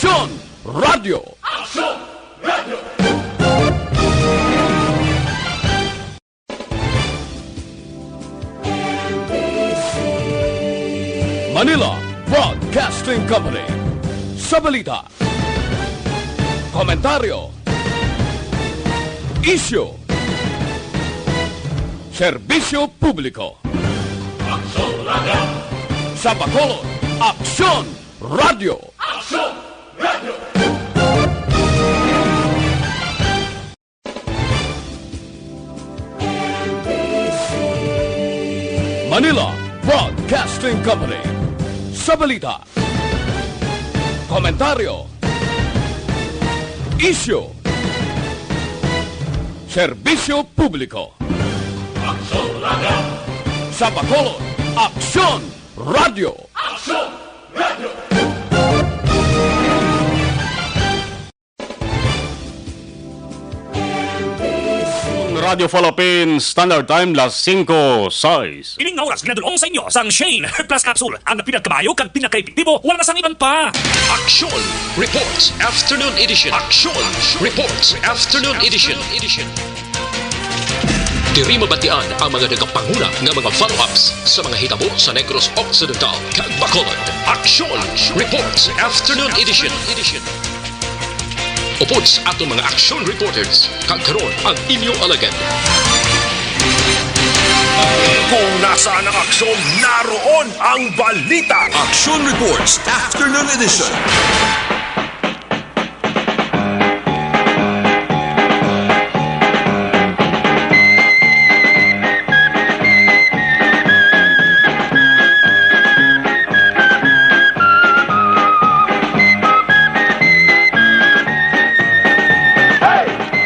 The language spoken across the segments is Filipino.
Aksyon Radio! Aksyon Radio! Manila Broadcasting Company. Sa balita, komentaryo, isyu, serbisyo publiko. Aksyon Radio! Sa Bacolod, Aksyon Radio! Aksyon Radio! Manila Broadcasting Company. Sa balita, komentaryo, isyu, serbisyo publiko. Aksyon Radio! Sa Bacolod, Aksyon Radio! Aksyon Radio! Radio Philippines Standard Time las 5:06. Ining nga oras ginadulong sa inyo sang Shane Plus Capsule. Ang pinagkabayo kag pinagkaepektibo wala na sang iban pa. Aksyon Reports Afternoon Edition. Aksyon Reports Afternoon Edition. Diri mabatian ang mga nagapanguna nga mga follow-ups sa mga hitabo sa Negros Occidental kag Bacolod. Aksyon Reports Afternoon Edition. Upod sa atong mga action reporters, kag karon ang inyong alagad. Kung nasaan ang aksyon, naroon ang balita. Aksyon Reports Afternoon Edition.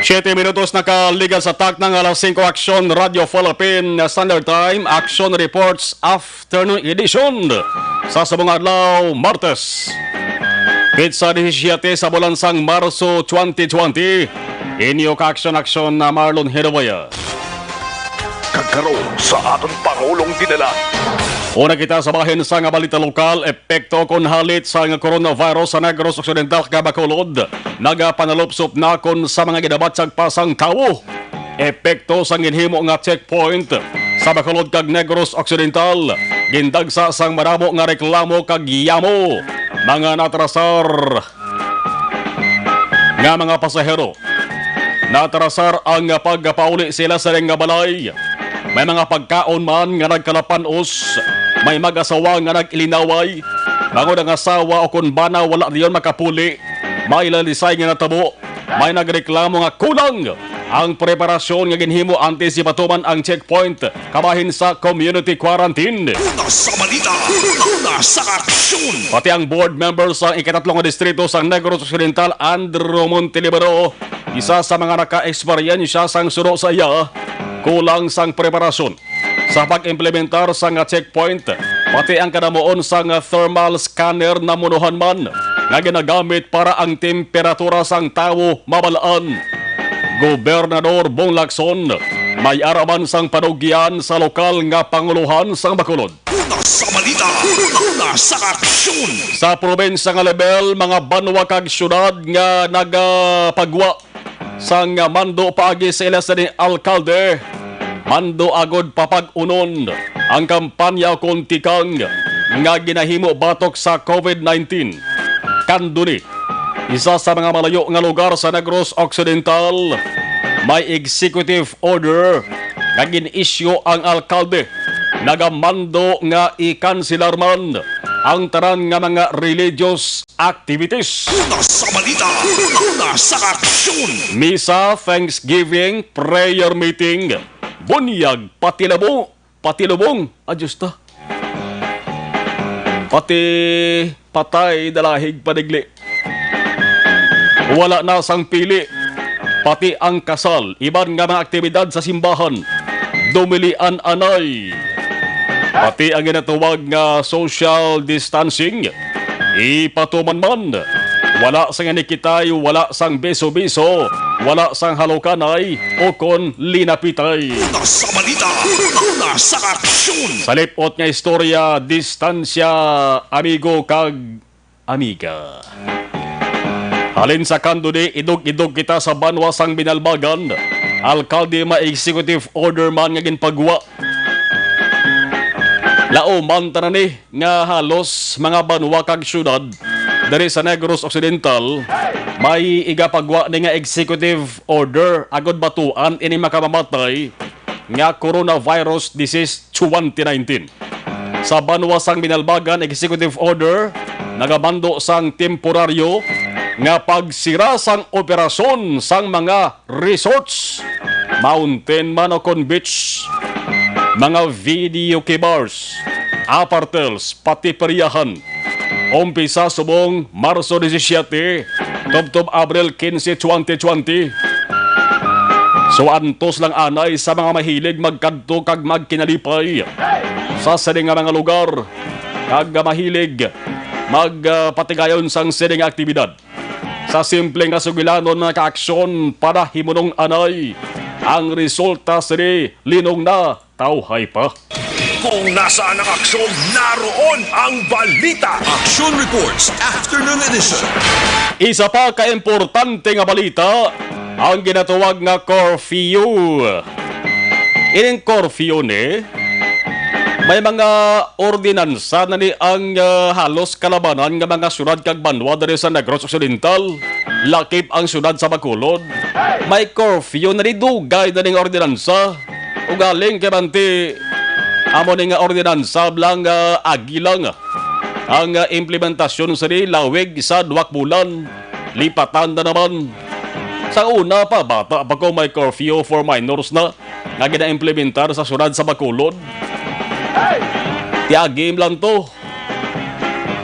Siyete minutos nakaligal sa tak ng alas 5 Aksyon Radio Philippine Standard Time Action Reports Afternoon Edition sa sabong adlaw Martes. Pizza 17 sa bulansang Marso 2020. Inyo ka aksyon na Marlon Genovea. Kagkaroon sa aton Pangulong dinala. Una kita sa bahin sa nga balita lokal, epekto kon halit sa nga coronavirus sa Negros Occidental kag Bacolod. Nagapanalupsop na kon sa mga gidabatsag pasang tawo. Epekto sa ginhimo nga checkpoint sa Bacolod kag Negros Occidental. Gindagsa sang maramo nga reklamo kag yamo. Mga natrasar nga mga pasahero. Natrasar ang pagpauli sila sa nga balay. May mga pagkaon man nga nagkalapanos. May mag-asawa nga nag-ilinaway. Bangod ang asawa o kung bana wala diyon makapuli. May lalisay nga natabo. May nagreklamo nga kulang ang preparasyon nga ginhimo antisipatuman ang checkpoint kabahin sa community quarantine. Una sa balita, una sa aksyon. Pati ang board members sa ikatatlong distrito sa Negros Occidental, Andrew Montelibero, isa sa mga naka-eksperyensya sang suro sa iya, kulang sang preparasyon sa pag-implementar sa nga checkpoint, pati ang kanamuon sa nga thermal scanner na munuhan man nga ginagamit para ang temperatura sang tawo mabalaan. Gobernador Bong Lacson may araman sang panugyan sa lokal nga panguluhan sang Bacolod. Una sa balita, una sa aksyon. Sa probensya nga level, mga banwa kag syudad nga nagapagwa sang mando paagi sa ila sa ni alkalde. Mando agod papag-unon ang kampanya kontikang nga ginahimo batok sa COVID-19. Kanduni, isa sa mga malayo nga lugar sa Negros Occidental, may executive order nga gin-issue ang alkalde. Nagamando nga i-kanselar man ang tanan nga mga religious activities. Una sa balita, una sa aksyon. Misa, Thanksgiving, prayer meeting, bunyag, patilabong, adjusta. Pati patay dalahig panigli. Wala na sang pili. Pati ang kasal, iban nga mga aktibidad sa simbahan, dumilian anay. Pati ang ginatawag nga social distancing, ipatuman man. Wala sang nikitay, wala sang beso-beso, wala sang halukanay o kon linapitay. Una sa balita, una sa aksyon. Sa lipot nga istorya, distansya, amigo kag amiga. Halin sa kanto ni idog-idog kita sa banwa sang binalbagan. Alkalde ma-executive order man nga ginpagwa. Lauman tanan ni nga halos mga banwa kag syudad dari sa Negros Occidental may igapagwa ni nga executive order agod batuan ini makamamatay nga coronavirus disease 2019. Sa banwa sang binalbagan executive order nagamando sang temporaryo nga pagsira sang operasyon sang mga resorts, mountain man o kon beach, mga video bars, apartels, pati periyahan. Umpisa subong Marso 17, tubtob Abril 15, 2020. So antos lang anay sa mga mahilig magkadto kag magkinalipay sa sining nga mga lugar kag mahilig magpatigayon sang sining aktibidad. Sa simpleng kasugilanon na kaaksyon para himunong anay, ang resulta sini linong na tawhay pa. Kung nasaan ang aksyon, naroon ang balita. Aksyon Reports Afternoon Edition. Isa pa ka-importante nga balita, ang ginatawag nga curfew. Ining curfew ni, may mga ordinansa na ni ang halos kalabanan nga mga syudad kag banwa diri sa Negros Occidental. Lakip ang syudad sa Bacolod. May curfew na ni dugay na ning ordinansa. Ugaling kay banti amo ning ordinansa blang agilang ang implementasyon sa ni lawig sa 2 bulan. Lipatan na naman. Sa una pa bata pa ko may curfew for minors na nga gina-implementar sa syudad sa Bacolod. Tiagim lang to.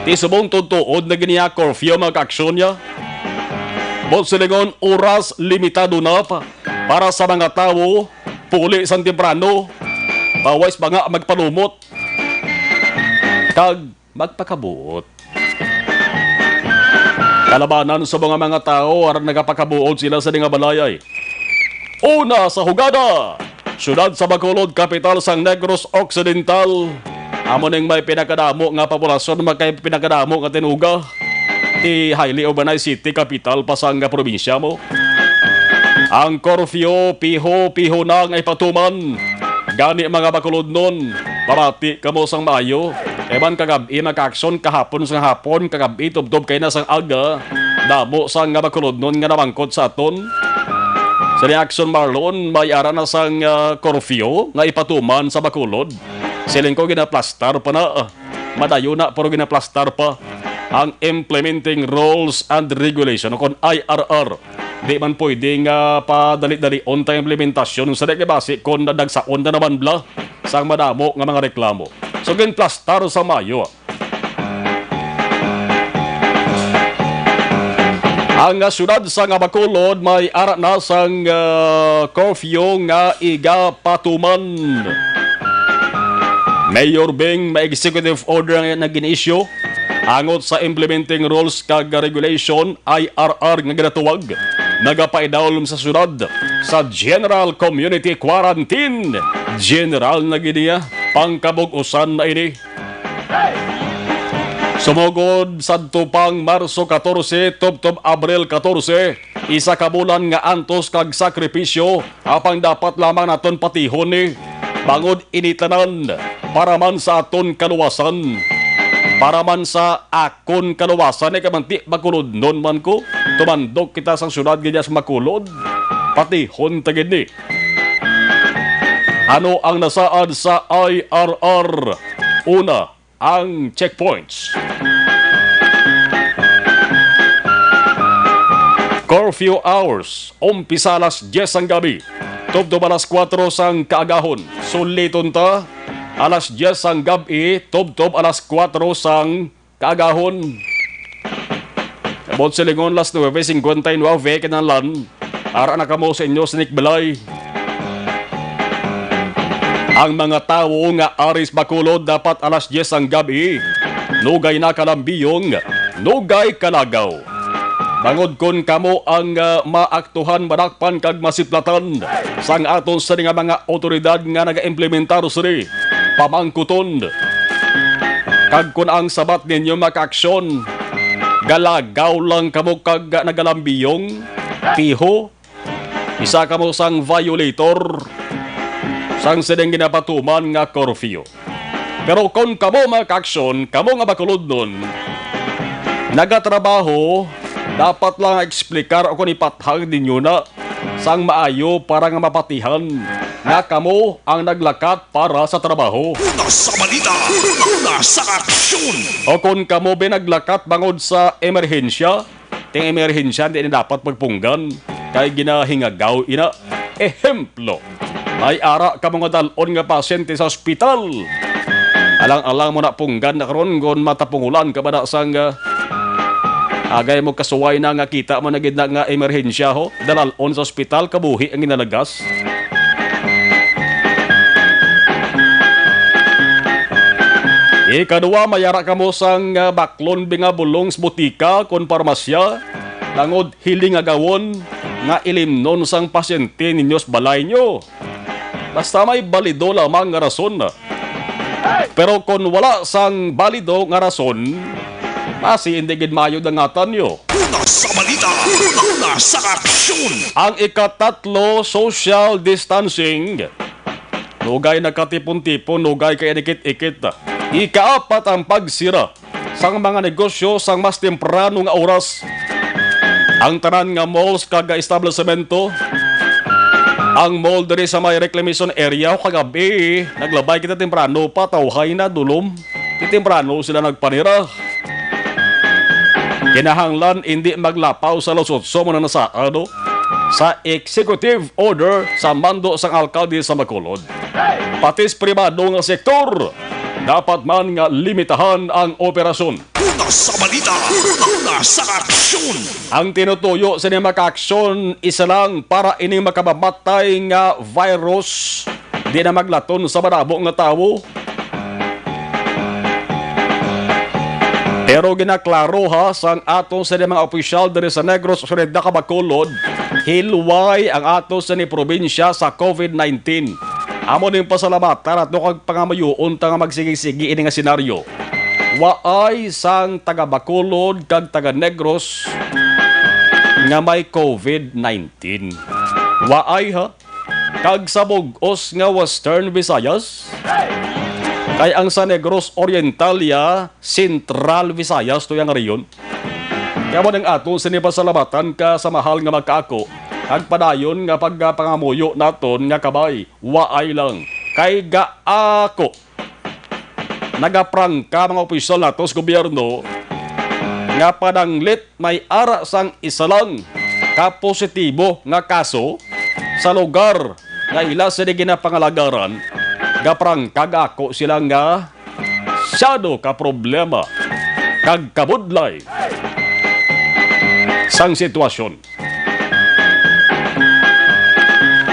Ti subong tutuod na ganiya curfew mga kaaksyon niya. Bonsilingon oras limitado na pa para sa mga tao puli sa temprano. Bawais ba nga magpalumot kag magpakabuot. Kalabanan sa mga tao aron nagapakabuot sila sa nga balayay. Una sa hugada, syudad sa Bacolod, kapital sang Negros Occidental. Amo ning may pinakadamo nga populasyon magkay pinakadamo nga tinuga. Ti highly urbanized city capital pa sang probinsya mo. Ang curfew piho na nga ipatuman. Gani mga Bacolod nun, parati kamo sang maayo. Eban kagabi makaaksyon kahapon sang hapon, kagabi tubtob kay na sang aga. Damo sang nga Bacolod nun nga namangkot sa aton. Sa reaksyon Marlon, may ara na sang curfew nga ipatuman sa Bacolod. Siling ko ginaplastar pa na. Madayo na pero ginaplastar pa ang Implementing Rules and Regulation o kon IRR. Di man pwede nga padali-dalion ta implementasyon sa base kon nadagsaon na naman bla sang madamo nga mga reklamo. So ginaplastar sa Mayo. Ang syudad sa Bacolod may ara na sang curfew nga igapatuman. Mayor Beng may executive order nga gin-issue angot sa Implementing Rules kag Regulation IRR nga ginatuwag. Nagapaidawlom sa syudad sa General Community Quarantine. General na giniya pangkabug-usan na ini. Sumugod sadto pang Marso 14, tubtob Abril 14, isa ka bulan nga antos kag sakripisyo apang dapat lamang naton patihon ni bangod initanan para man sa aton kaluwasan. Para man sa akon kaluwasan ay kamanti Bacolod nun man ko. Tumandok kita sa syudad ganyan sa Bacolod. Patihon tagid ni. Ano ang nasaad sa IRR? Una, ang checkpoints. Curfew hours, umpisa alas 10 ang gabi. Tubtob alas 4 sang kaagahon. Suliton ta, alas 10 ang gabi, tubtob alas 4 sang kaagahon. Kabot silingon las 9:59 kinalan, ara na kamo sa inyo sinik balay. Ang mga tao nga aris Bacolod dapat alas 10 ang gabi. Nugay na kalambiyong, nugay kalagaw. Bangod kon kamo ang maaktuhan, manakpan kag masiplatan sang aton sa nga mga otoridad nga naga-implementar sini pamangkuton. Kag kun ang sabat ninyo makaaksyon, galagaw lang kamo kag nagalambiyong, piho, isa kamo sang violator, sang sedeng ginapatuman nga curfew. Pero kung kamo mga kaaksyon, kamo nga bakulod nun, nagatrabaho, dapat lang eksplikar o kung ipathag ninyo na sang maayo para nga mapatihan nga kamo ang naglakat para sa trabaho. Una sa balita, una sa aksyon. O kung kamo binaglakat bangod sa emerhensya, ting emerhensya hindi na dapat magpunggan kay ginahingagaw ina. Ehemplo, may ara ka mga dalon nga pasyente sa ospital. Alang-alang mo na punggan na karon gon matapungulan ka ba na sang agay mo kasuway na nga kita mo na gid na nga emerhensya ho, dalalon sa ospital kabuhi ang ginalagas. Ikadua, mayara ka mo sang baklon binga bulong sa butika kon parmasya, langod hiling nga gawon nga ilimnon sang pasyente ninyo sa balay nyo. Basta may balido lamang nga rason na. Pero kung wala sang balido nga rason, pasi hindi gid mayo dangatan nyo. Una sa balita, una sa aksyon. Ang ikatatlo, social distancing. Nugay nakatipon-tipon, nugay kay dikit-ikit. Ikaapat ang pagsira sang mga negosyo sang mas temprano nga oras. Ang tanan nga malls kag establishmento, ang mall diri sa may reclamation area kagabi, naglabay kita temprano pa tawhay na dulom. Temprano sila nagpanira. Kinahanglan hindi maglapaw sa lusotso mo na nasa ano sa executive order sa mando sang alkalde sa Bacolod. Patis pribado nga sektor dapat man nga limitahan ang operasyon. Una sa balita, una sa aksyon. Ang tinutuyo sa mga kaaksyon isa lang para ining makabamatay nga virus di na maglaton sa marabo nga tawo. Pero ginaklaro ha sang ato sa mga opisyal diri sa Negros Occidental Bacolod, hilway ang ato sa ni probinsya sa COVID-19. Amo ning pasalamatan at kag pangamayuon ta nga magsigi-sigi ini nga senaryo. Waay sang taga Bacolod kag taga Negros nga may COVID-19. Waay ha, kag sa bug-os nga Western Visayas, kay ang sa Negros Oriental ya Central Visayas to yang reyon. Kaya mo ng ato sinipasalamatan ka sa mahal nga magkaako, kag padayon nga pagpangamuyo naton nga kabay, waay lang. Kay gaako nagaprangka mga opisyal nato sa gobyerno nga padanglit may ara sang isa lang ka-positibo nga kaso sa lugar nga ila sa di ginapangalagaran, gaprangka gaako sila nga syado ka problema kag kabudlay sang sitwasyon.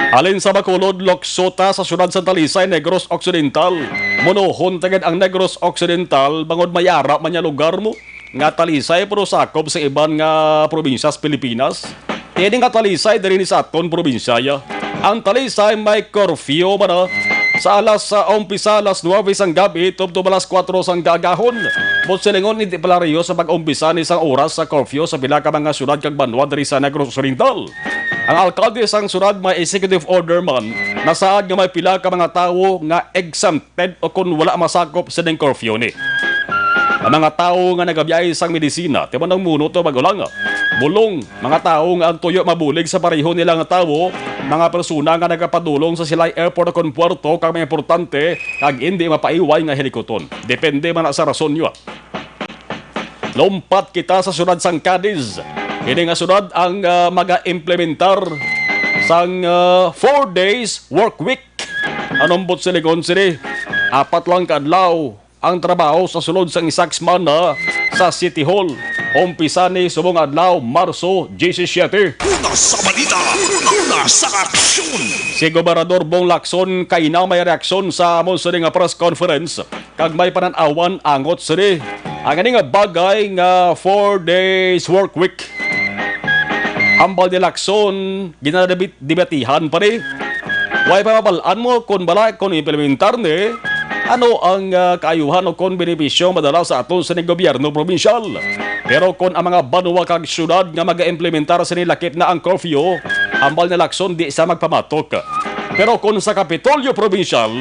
Alin sa Bacolod, Loksota sa syudad Santa Lisay, Negros Occidental. Monohon tagad ang Negros Occidental bangod mayara man nya lugar mo. Nga Talisay pero sakop sa iban nga probinsya sa Pilipinas. Tini nga Talisay diri ni sa aton probinsya ya. Ang Talisay may curfew ba na? Sa alas sa umpisa alas 9 sang gabi tubto alas 4 sang gagahon. Silingon hindi pala riyo sa pag-umpisa ni isang oras sa curfew sa pila ka mga syudad kag banwa diri sa Negros Occidental. Ang alkalde sang syudad may executive order man na saad nga may pila ka mga tawo nga exempted o kung wala masakop sa ding curfew ni. Ang mga tawo nga nagabiyahe sang medisina, timan ang muno to magulang. Bulong, mga tawo nga ang tuyo mabulig sa pareho nila nga tawo, mga persona nga nagapadulong sa Silay Airport o kung puerto kag may importante kag hindi mapaiway nga helikoton. Depende man sa rason nyo. Lompat kita sa syudad sang Cadiz. Ini nga syudad ang maga-implementar sang 4 days work week. Anong bot silikon sini? 4 lang kadlaw ang trabaho sa sulod sang isang semana sa City Hall. Umpisa ni subong adlaw Marso 17. Una sa balita, una sa aksyon. Si Gobernador Bong Lacson kay na may reaksyon sa amon sa nga press conference kag may pananawan angot sini. Ang nga bagay nga 4 days work week. Hambal ni Lacson ginadebatihan pa rin. Way pa mabalaan mo kung bala kung implementar ni Ano ang kaayuhan o kon benepisyo madala sa aton sa gobyerno probinsyal? Pero kon ang mga banwa kag syudad nga mag-implementar sa nilakip na ang curfew, ambal na lakson di sa magpamatok. Pero kon sa Kapitolyo probinsyal,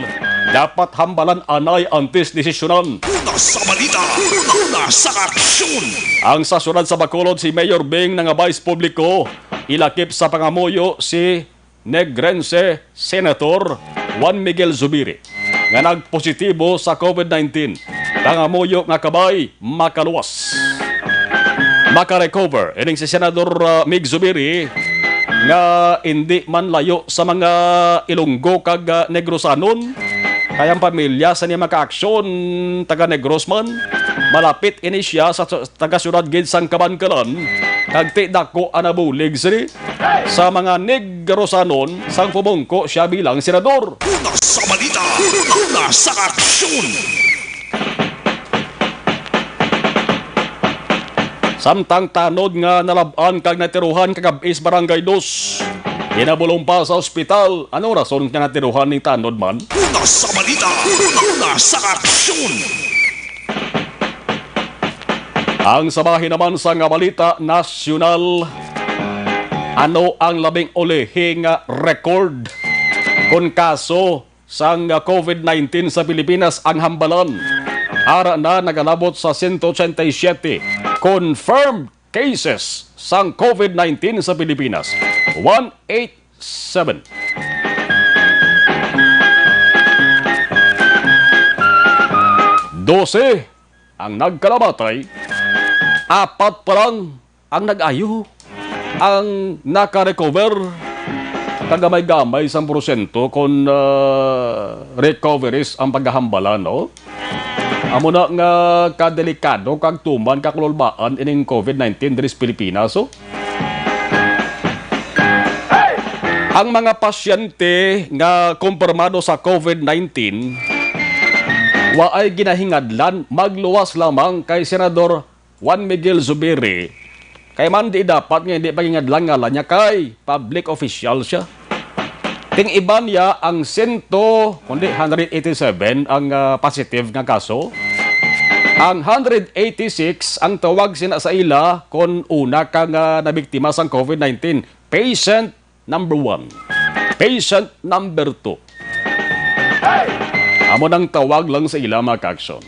dapat hambalan anay antes desisyonan. Una sa balita, una sa aksyon. Ang sa syudad sa Bacolod si Mayor Bing nga vice publiko, ilakip sa pangamuyo si Negrense Senator Juan Miguel Zubiri nga nagpositibo sa COVID-19. Pangamuyo nga kabay makaluwas. Makarecover ining si Senador Mig Zubiri nga hindi man layo sa mga Ilonggo kag Negrosanon. Kayang pamilya sa niya maka-aksyon taga Negros man, malapit ini siya sa taga-syudad gid sang Kabankalan, kag ti dako anabulig sini sa mga Negrosanon sang pumungko siya bilang senador. Una sa balita, una sa aksyon. Samtang tanod nga nalaban kag natiruhan kag Abis Barangay 2. Hinabulong pa sa ospital. Ano rason nga natiruhan ning tanod man? Una sa balita, una sa aksyon. Ang sabahin naman sa nga balita nasyonal, ano ang labing ulihing record kon kaso sang COVID-19 sa Pilipinas ang hambalan? Ara na nagalabot sa 187 confirmed cases sang COVID-19 sa Pilipinas. 187. Dose ang nagkalamatay, 4 pa lang ang nag-ayo, ang naka-recover, kagamay-gamay 100% kung recoveries ang paghahambalan, no? Amo na nga kadelikado kag tuman kakululbaan ining COVID-19 diri sa Pilipinas. So, ang mga pasyente nga kumpirmado sa COVID-19 waay ginahingadlan magluwas lamang kay Senador Juan Miguel Zubiri. Kay man di dapat nga hindi pagingadlan nga niya kay public official siya. Ting iba niya ang 187 ang positive nga kaso. Ang 186 ang tawag sina sa ila kon una kang nabiktima sang COVID-19. Patient number 1. Patient number 2. Amo nang tawag lang sa ila mga ka-aksyon.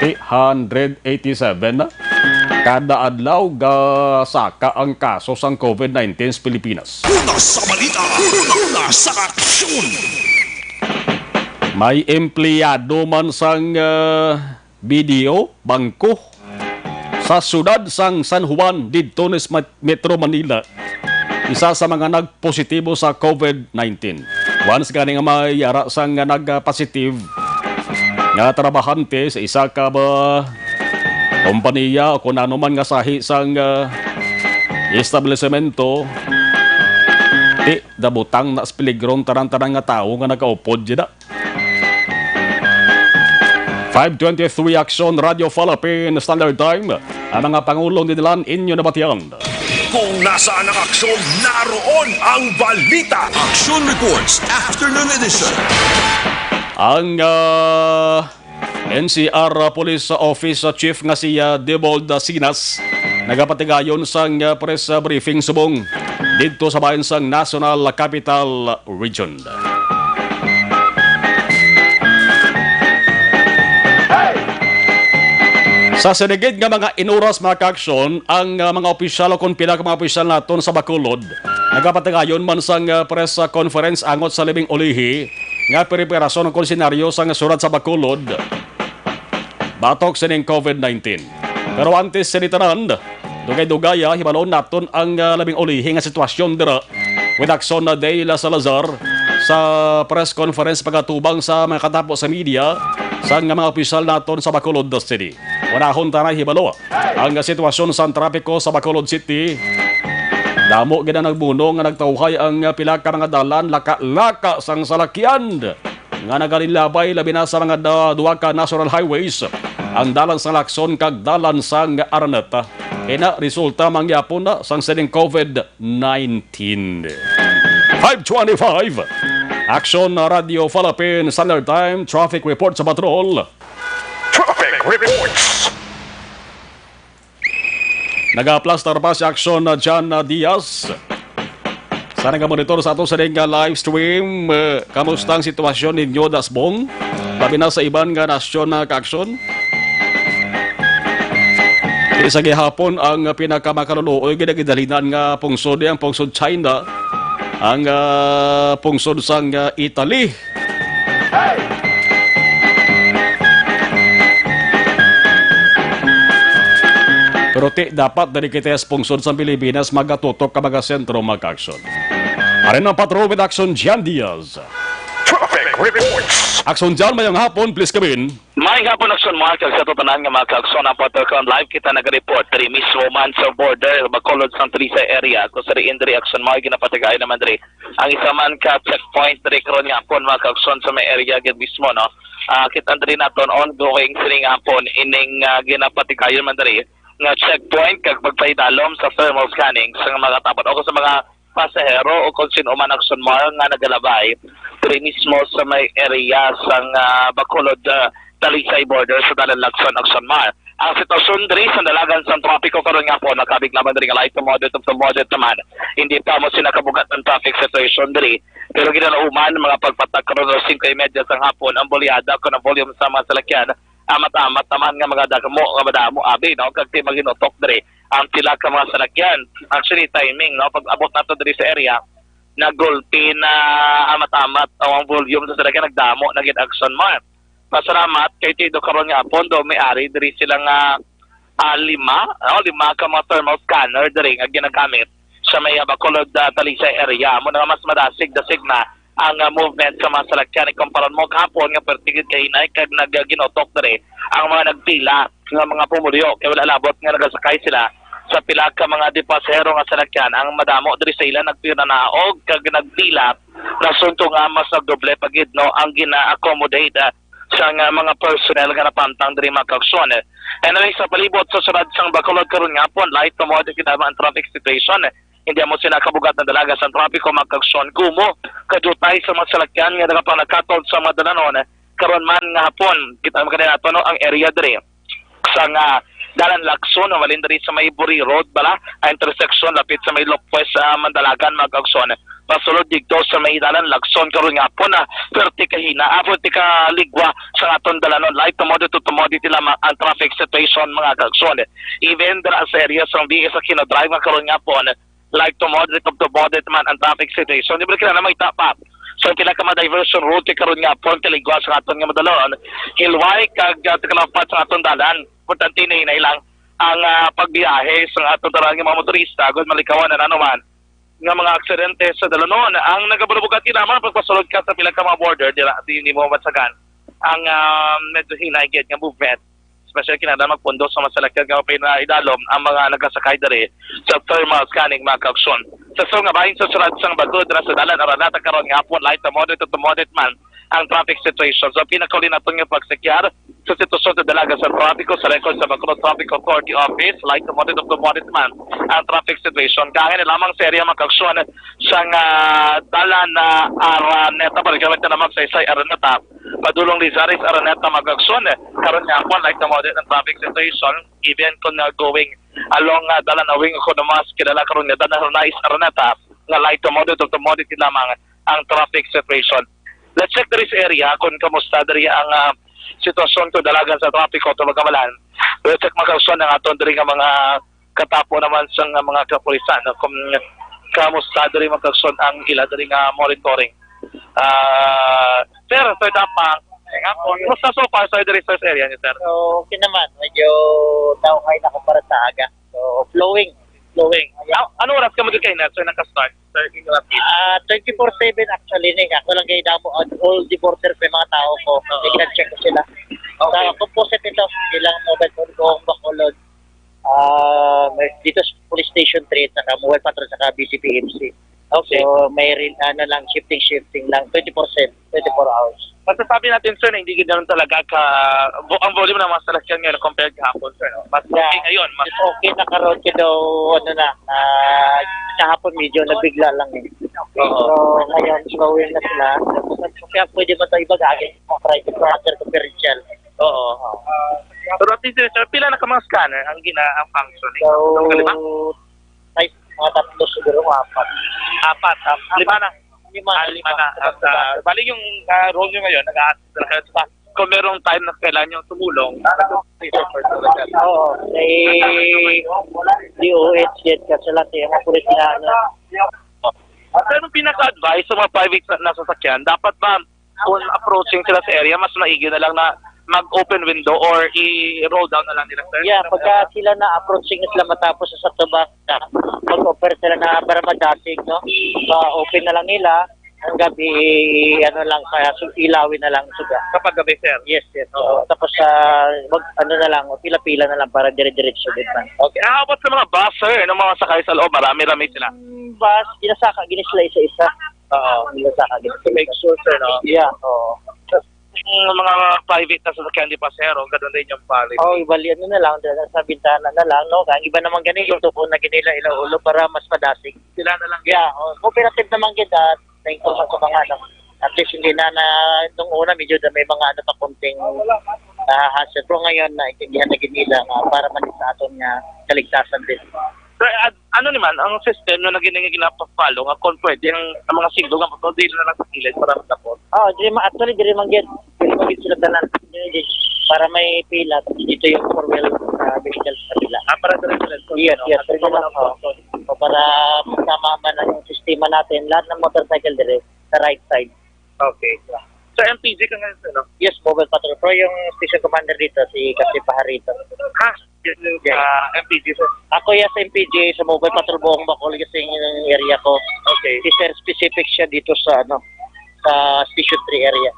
187 na. Kada adlaw saka ang kaso sang COVID-19 sa Pilipinas. Una sa balita, una sa aksyon. May empleyado man sang video, bangko sa sudad sang San Juan didto sa Metro Manila. Isa sa mga nagpositibo sa COVID-19. Once gani nga may yara sang nagpositive nga trabahante sa isa ka kompanya o kung ano man nga sahi sang establishmento, di dabutang na sa peligrong tarang-tarang nga tao nga nakaupod dyan. 5:23 Aksyon Radio Philippine Standard Time. Ang mga pangulong nilang inyo na batiyan. Kung nasaan ang aksyon, naroon ang balita. Aksyon Reports Afternoon Edition. Ang NCR Police Office Chief nga si Debold Sinas nagapatigayon sang press briefing subong dito sa bayan sang National Capital Region. Sa sinigid nga mga inuras mga ka-aksyon, ang mga opisyal o kung pila ka mga opisyal naton sa Bacolod nagapatigayon man sang press conference angot sa libing ulihi nga preparasyon ng senaryo sang surat sa Bacolod batok sa ning COVID-19. Pero antes sa nitanan, dugay-dugaya hibalon naton ang labing ulihi nga sitwasyon dira with Aksyon na Day La Salazar sa press conference pagatubang sa mga katapos sa media sa mga opisyal naton sa Bacolod City. Unahon tanay hibalo ang sitwasyon sa trapiko sa Bacolod City. Damo gina nagbuno nga nagtawhay ang pila ka mga dalan laka-laka sang salakyan nga nagalilabay labi na sa mga duwa ka national highways. Ang dalan sa Lakson kag dalan sang Araneta ina resulta mangyapon na sang seding COVID-19. 5:25 Aksyon Radio Philippine Standard Time, traffic report sa patrol. Traffic reports. Nag-plaster pa si Aksyon na John Diaz. Sa nag-monitor sa ato sa live stream, kamusta ang sitwasyon ninyo, Dasbong? Labi na sa iban nga nasyon na ka-aksyon? Sa gihapon ang pinakamakaluluoy ginagidalinan nga pungsod ang pungsod China, ang pungsod sang Italy. Pero dapat dari kita pungsod sa Pilipinas magatutok ka mga sentro mag-aksyon. Arin ang patrol with Aksyon Jan Diaz. Traffic reports. Aksyon Jan, mayang hapon, please come in. May hapon Aksyon mga sa tutanan nga mga kaakson ang patrol live kita nag-report dari mismo man sa border Bacolod sa Trisa area kung sa rin dari Aksyon mga ginapatigay naman dari ang isa man ka checkpoint dari karon nga hapon mga kaakson sa may area gid mismo no. Kita dari naton ongoing sining hapon ining ginapatigay naman dari nga checkpoint kag pagpaidalom sa thermal scanning sa mga tapat o sa mga pasahero o kung sino man Aksyon mga nga nagalabay dari mismo sa may area sang Bacolod Talisay border sa dalan Lagson Aksyon Mar. Ang sitwasyon diri sa dalagan sa trapiko karon nga po nakabig naman diri nga light to moderate naman. Hindi pa mo sinakabugat ang traffic situation diri. Pero ginalauman mga pagpatak karon sa 5:30 sang hapon ang bolyada ko ng volume sa mga salakyan. Amat-amat naman nga mga dagamo nga madamo abi no kag ti maginotok diri ang pila ka mga salakyan. Actually timing no pag abot nato diri sa area nagulpi na amat-amat ang volume sa salakyan nagdamo na gid Aksyon Mar. Pasalamat kay Tido karon nga pondo may-ari diri silang lima ka mga thermal scanner diri nga ginagamit sa may Bacolod Talisay area mo na mas madasig na ang movement sa mga salakyan ikumpara mo kahapon nga pertigid kay hinay kag nagaginotok diri ang mga nagpila nga mga pumulyo kay wala labot nga nagasakay sila sa pila ka mga pasahero nga salakyan ang madamo diri sa ila nagpira na og kag nagpila rasunto nga mas nagdoble pagid no ang gina-accommodate sa mga personnel nga napantang diri mga kaakson. Anyway, sa palibot sa sunod sang Bacolod karon nga po, light to moderate kita ang traffic situation. Hindi mo sinakabugat na dalaga sa trapiko mga kaakson. Kumo, kadutay sa mga salakyan nga nagapangakatol sa mga dalanon. Karon man nga hapon, kita magkana nato no, ang area diri sa dalan Lagson, walin diri sa may Buri Road bala, intersection lapit sa may Lokpwes Mandalagan mga kaakson. Pasulod dito sa may dalan Lagson karon nga po na perti kahina abot ti ka ligwa sa aton dalanon light to moderate lamang ang traffic situation mga kaakson. Even dara sa area sa BS sa kinodrive nga karon nga po light to moderate man ang traffic situation di ba kina na may tapa so pila ka diversion route karon nga po tiligwa sa aton nga madalon hilway kag tikalapat sa aton dalan importante na hinay lang ang pagbiyahe sa aton dalan nga mga motorista gud malikawan na naman nga mga aksidente sa dalanon ang nagabubugat naman pagpasulod ka sa pila ka mga border di mo matsagan ang medyo hinay gid nga movement especially kinahanglan magpundo sa masalakyan nga idalom ang mga nagasakay diri sa thermal scanning mga kaakson sa nga bahin sa sulad sang Bagod sa dalan aranata karon nga hapon light to moderate man ang traffic situation so pinakauli naton nga pagsekyar sa sitwasyon sa dalaga sa trapiko sa record sa Bacolod Traffic Authority Office light to moderate man ang traffic situation kaya na lamang sa area magkaksyon sa dalan na Araneta balikamit na naman sa isay Araneta padulong Lizaris Araneta magkaksyon karon nga hapon light to moderate ang traffic situation even kung going along dalan awing Economas kilala karon nga dalan Nais Araneta nga light to moderate lamang ang traffic situation. Let's check diri sa area kung kamusta diri ang sitwasyon ko dalagan sa trapiko to magamalan. Let's check magkausyon ng aton diri nga mga katapo naman sa mga kapulisan kung kamusta diri magkausyon ang ila diri nga monitoring. Sir, so tapa kumusta so far sa diri sa area ni sir? So, okay naman. Medyo daungay na kumpara sa aga. So, flowing. Ano oras ka magkakain na? So, naka-start? 24/7 actually. Ako lang kayo damo all the border pa mga tao ko. Nag-check ko sila. Sa composite ito, ilang mobile phone ko, Bacolod. Dito sa police station 3, saka mobile patrol, saka BCPMC. Okay. So, may lang shifting lang. 24/7, 24 hours. Masasabi natin sir na hindi ganoon talaga ang volume ng mga salakyan ngayon compared kahapon sir. No? Mas okay ngayon. Mas okay na karon kaya daw kahapon medyo nabigla lang eh. So ngayon, gawin na sila. Kaya pwede ba ito ibagay? Private matter commercial. Oo. Pero at least, sir, pila na ka mga scanner ang ang function? So, Lima? ay, mga tatlo siguro, apat. Apat. Lima na. Lima Na. At, bali yung role nyo ngayon, nag-a-assist na kayo sa kung merong time na kailangan nyo tumulong, Oo, may DOH yan kasi lahat yung mga pulis na Pero pinaka-advice sa mga private na sasakyan, dapat ba kung approaching sila sa area, mas maigi na lang na mag-open window or i-roll down na lang nila, sir? Yeah, pagka sila na-approaching na sila matapos sa tubak, mag-offer sila na para madating, no? Open na lang nila, ang gabi, ano lang, kaya ilawin na lang suga. Kapag gabi, sir? Yes. Tapos, ano na lang, pila-pila na lang para dire-diretso din man. Okay. How about sa mga bus, sir? Ng mga sakay sa loob, marami-rami sila. Bus, ginisla isa-isa. Oo, ginasaka. To make sure, sir, no? Yeah, oo. Yung mga private na sasakyan di pasero, ganun din yung policy. Ibali ano na lang, sa bintana na lang, no? Ang iba naman ganito, tupo na ginila ulo para mas madasig. Sila na lang. Yeah, cooperative naman kita, thankful sa mga ano. At least hindi na nung una, medyo may mga ano pa konting hassle. Pero ngayon, naintindihan na ginila para man sa aton nga kaligtasan din. Sir, ano naman, ang system na ginapapalo, nga kung pwede, ang mga siglo nga po, di na lang sa kilid para matapos. Actually, di man get sila tanan para may pila. Dito yung four-wheel vehicle sa pila. Para sa resident. Yes. Para masama man ang sistema natin, lahat ng motorcycle dire sa right side. Okay. So, MPG ka ngayon, sir, no? Yes, mobile patrol. Pero yung station commander dito, si Kasi Pajarito. Yes, MPG, sir. Ako sa MPG, sa mobile patrol buong Bacolod kasi yung area ko. Okay. Si Sir specific siya dito sa sa Station 3 area.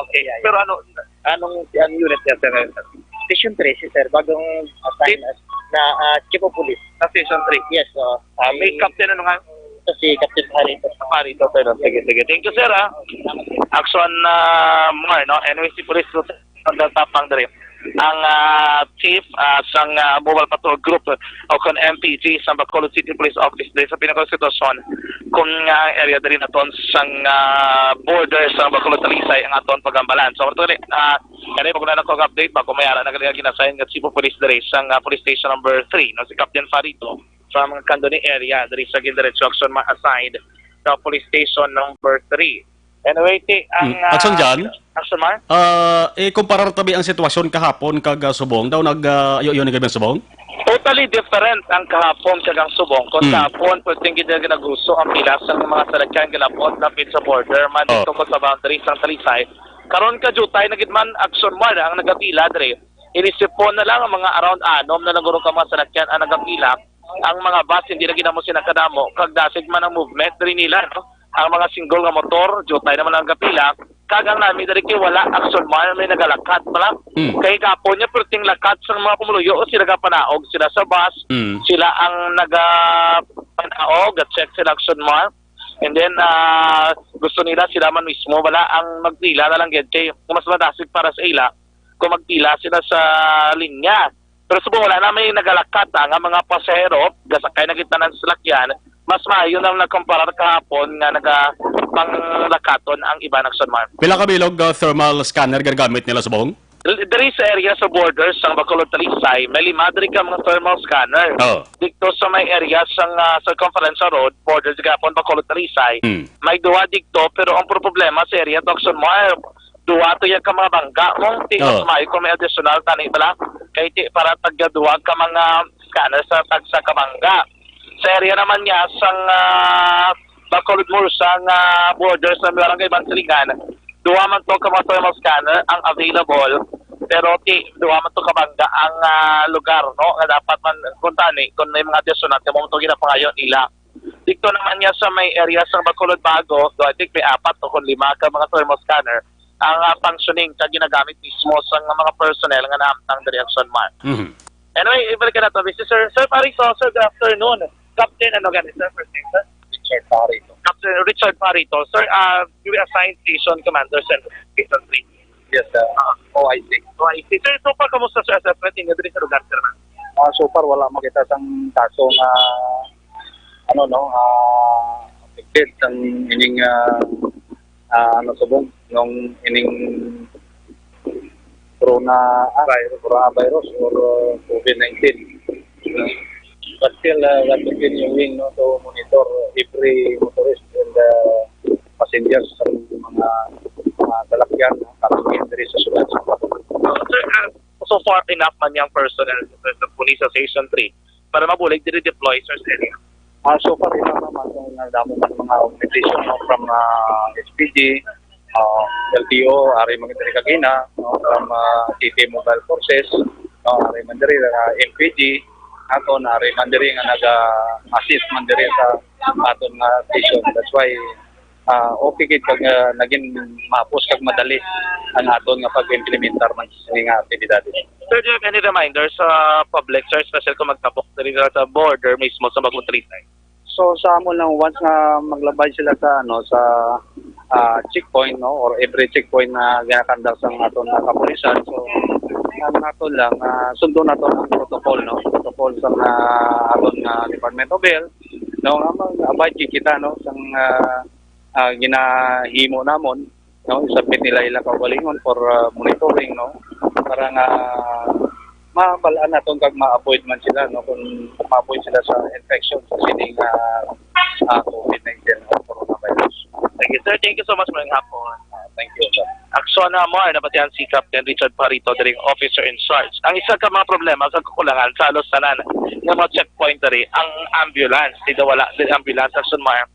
Okay. Pero anong unit niya, sir? Station 3, si Sir, bagong assign na Chief of Police. Sa Station 3? Yes. May captain ano nga? Si Captain Pajarito. Pajarito, pero sige. Thank you, sir, ha? Aksyon more, no? Anyway, si Police ang tapang dari. Ang chief sa mobile patrol group o kung MPG sa Bacolod City Police Office dahil sa pinakasitwasyon kung area dari naton sa border sa Bacolod Talisay ang aton pagambalan. So, ito kanina pag na update ba kung may ara na ginasayin ng Chief of Police dari sa police station number 3, no? Si Captain Farito sa mga kandoni area dari sa Gindiretso Aksyon ma-assigned sa police station number 3. Anyway, Aksyon dyan? Aksyon man? Kumparar tabi ang sitwasyon kahapon kag subong daw nag-iyo ni subong? Totally different ang kahapon kag ang subong. Kung kahapon, pwedeng ginagusto ang pilas ng mga salakyan galapot lapit sa border man dito ko sa boundaries ng Talisay. Karon ka jutay na gidman Aksyon man ang nagapila dre. Inisipon na lang ang mga around 6 na naguro ka mga salakyan ang nagapila. Ang mga bus hindi na ginamo sinakadamo kag dasig man ang movement diri nila, no? Ang mga single nga motor, jutay naman ang kapila, kagang namin dari kay wala Aksyon man may nagalakat pala. Kay kapon niya perting lakat sa mga pumuluyo sila panaog sila sa bus, sila ang nagapanaog at check sila Aksyon man. And then gusto nila sila man mismo wala ang magpila na lang gid kay mas madasig para sa ila kung magpila sila sa linya. Pero subong wala na may nagalakat nga mga pasahero gasakay na kita ng salakyan. Mas maayo nang nagkumparar kahapon nga nagapanglakaton ang iba ng Aksyon man. Pila ka bilog thermal scanner ginagamit nila subong? Diri sa area sa borders sa Bacolod Talisay, may 5 diri ka mga thermal scanner. Dito sa may area sa Circumference Road, borders gapon Bacolod Talisay, may 2 dito pero ang problema sa area to Aksyon man, 2 to yan ka mga bangga mong tingos may kung may additional tani bala kay para tagduwag ka mga scanner sa tagsa kabangga. Sa area naman niya sang Bacolod sang borders sa Barangay Bansiligan, 2 man to ka mga thermal scanner ang available pero 2 man to kabangga ang lugar, no, nga dapat man kuntani kung may mga additional mo to ginapangayon nila. Dito naman niya sa may area sa Bacolod Bago, I think may 4 o 5 ka mga thermal scanner ang functioning sa ginagamit mismo sa mga personnel nga naamtang direction man. Anyway, ibalik ka na to. Sir Parito, sir, good afternoon. Captain, ano ganit, sir? First name, sir? Richard Parito. Captain Richard Parito. Sir, you assigned station commander, sir, Station 3. Yes, sir. OIC. Sir, so far, kamusta sa assessment niyo dito sa lugar, sir? So far, wala makita sang kaso na affected ang ining subong nung ining coronavirus or COVID-19. But still, we're continuing to monitor every motorist and passengers sa mga talakyan na diri sa sulat. Sir, so far enough man yung personnel sa police sa Station 3 para mabulig deploy sir sa area? So far enough naman kung damo man mga organization from SPG, LTO, ari mga diri kagina, from City Mobile Forces, ari man diri MPG, aton ari man diri nga naga-assist man diri sa aton nga station. That's why okay kid kag naging mapos kag madali ang aton nga pag-implementar man sa nga aktibidades. Sir, do you have any reminders sa public, sir, special kung magtabok diri sa border mismo sa bagong trisay? So sa amon lang once nga maglabay sila sa checkpoint or every checkpoint na ginakandar sa aton nga kapulisan, so naton lang sundo naton ang protocol sa aton nga Department of Health abay kita sang ginahimo namon isabit nila kaugalingon for monitoring para nga mabalaan naton kag ma-avoid man sila kung ma-avoid sila sa infection sa sining COVID-19 or coronavirus. Thank you, sir. Thank you so much mga hapon. Thank you, sir. Aksyon na mo, napatihan si Captain Richard Parito, daring officer in charge. Ang isa ka mga problema sa kukulangan sa halos tanan ng mga checkpoint dari ang ambulance. Dito wala din ambulance sa Sunmar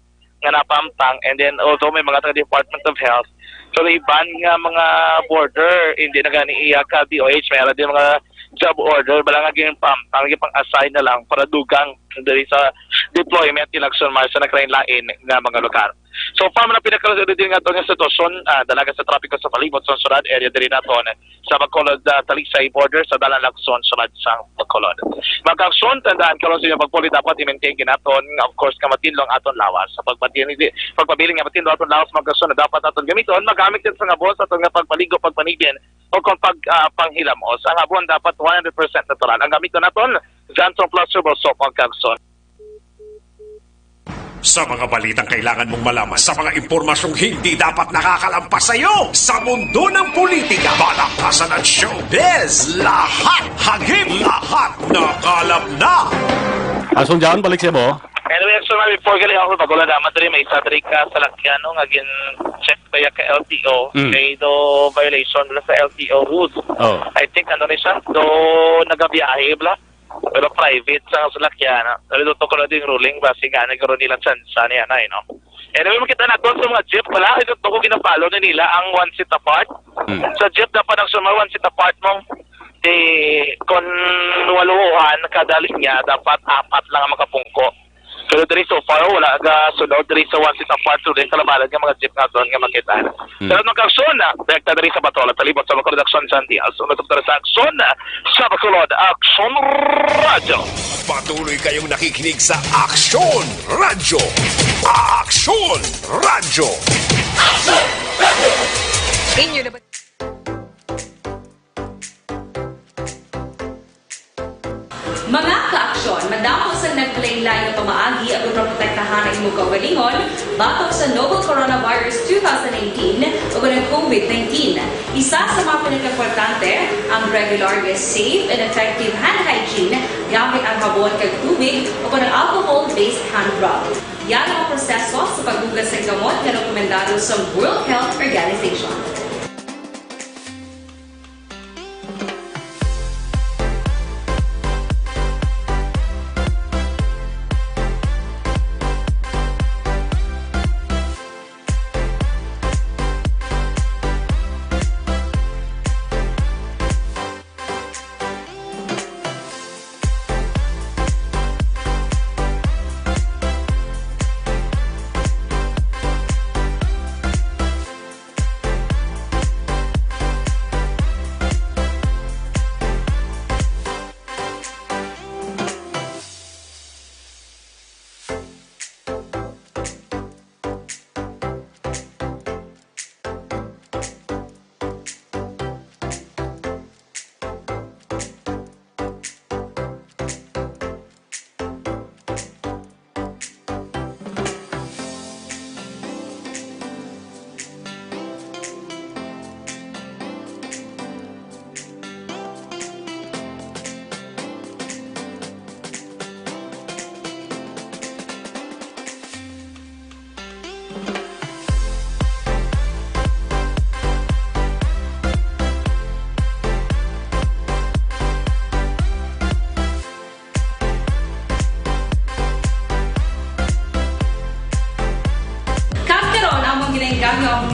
nga napampang, and then although may mga taga Department of Health, so iban nga mga border, hindi na gani iya ka DOH, mayroon din mga job order, bala nga ganyan pampang, pang-assign na lang para dugang dari sa deployment in Aksyon Mars sa nakrain-lain nga mga lugar. So, para man ang pinakaroon din nga ito ng sitwasyon, dalaga sa trapiko sa palibot sa sunod area din natin sa Bacolod, Talisay border sa Dalan Aksyon, sunod sa Bacolod. Mag-aksyon, tandaan ka lang sa inyong pagpuli dapat i-maintain natin, of course, kamatinlong aton lawas. Sa pagpabiling nga matinlong aton lawas, mag-aksyon na dapat aton gamiton, magamit din sa nga boss, aton nga pagpaligo, pagpanigin, o kung panghilamos. Ang abon dapat 100% natural. Ang gamiton natin, Johnson Plus Turbo Soap, mag-aksyon. Sa mga balitang kailangan mong malaman, sa mga impormasyong hindi dapat nakakalampas sa iyo, sa mundo ng politika, balakasan at showbiz, lahat hagip, lahat nakalap na. Asong dyan, balik siya mo. Anyway, so before galing ako, pag wala naman rin, may isa rin ka sa lakyano, ngagin check kaya ka LTO, kay do violation sa LTO rules. I think ano rin siya, do nagabiyahe bla. Pero private sa salakyan, nalituto ko na din ruling basi nga nagkaroon nilang sansa niya na, Anyway, makita na doon sa mga jeep, wala, ito ko ginapalo na nila ang one seat apart. Sa jeep, dapat ang sumar one seat apart mong kung waluhan, kada linya, dapat 4 lang ang makapungko. Pero diri so far, wala aga sunod diri sa one seat apart, so diri kalabalan nga mga jeep nga doon nga makita. Pero nag-aksyon na, direkta diri sa Batola, talibot sa Bacolod Aksyon Sandial. So nagtuturo sa aksyon sa Bacolod Aksyon Radio. Patuloy kayong nakikinig sa Aksyon Radio. Aksyon Radio. Inyo na ba? Mga ka-aksyon, madamo sa naglaylay na pamaagi at protektahan ang imong kaugalingon batok sa novel coronavirus 2018 o ng COVID-19. Isa sa mga pinaka-importante ang regular, safe, and effective hand hygiene gamit ang habon kag tubig o ng alcohol-based hand rub. Yan ang proseso sa paghugas ng gamot na rekomendado sa World Health Organization.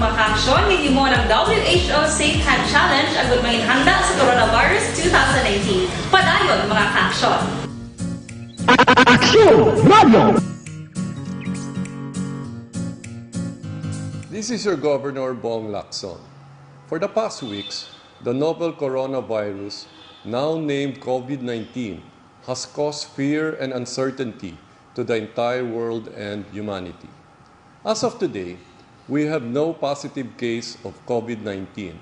mga kaaksyon, hindi mo ng WHO Safe Hand Challenge agad may handa sa Coronavirus 2019. Padayon mga kaaksyon. Aksyon Radio! This is your Governor Bong Lacson. For the past weeks, the novel coronavirus, now named COVID-19, has caused fear and uncertainty to the entire world and humanity. As of today, we have no positive case of COVID-19.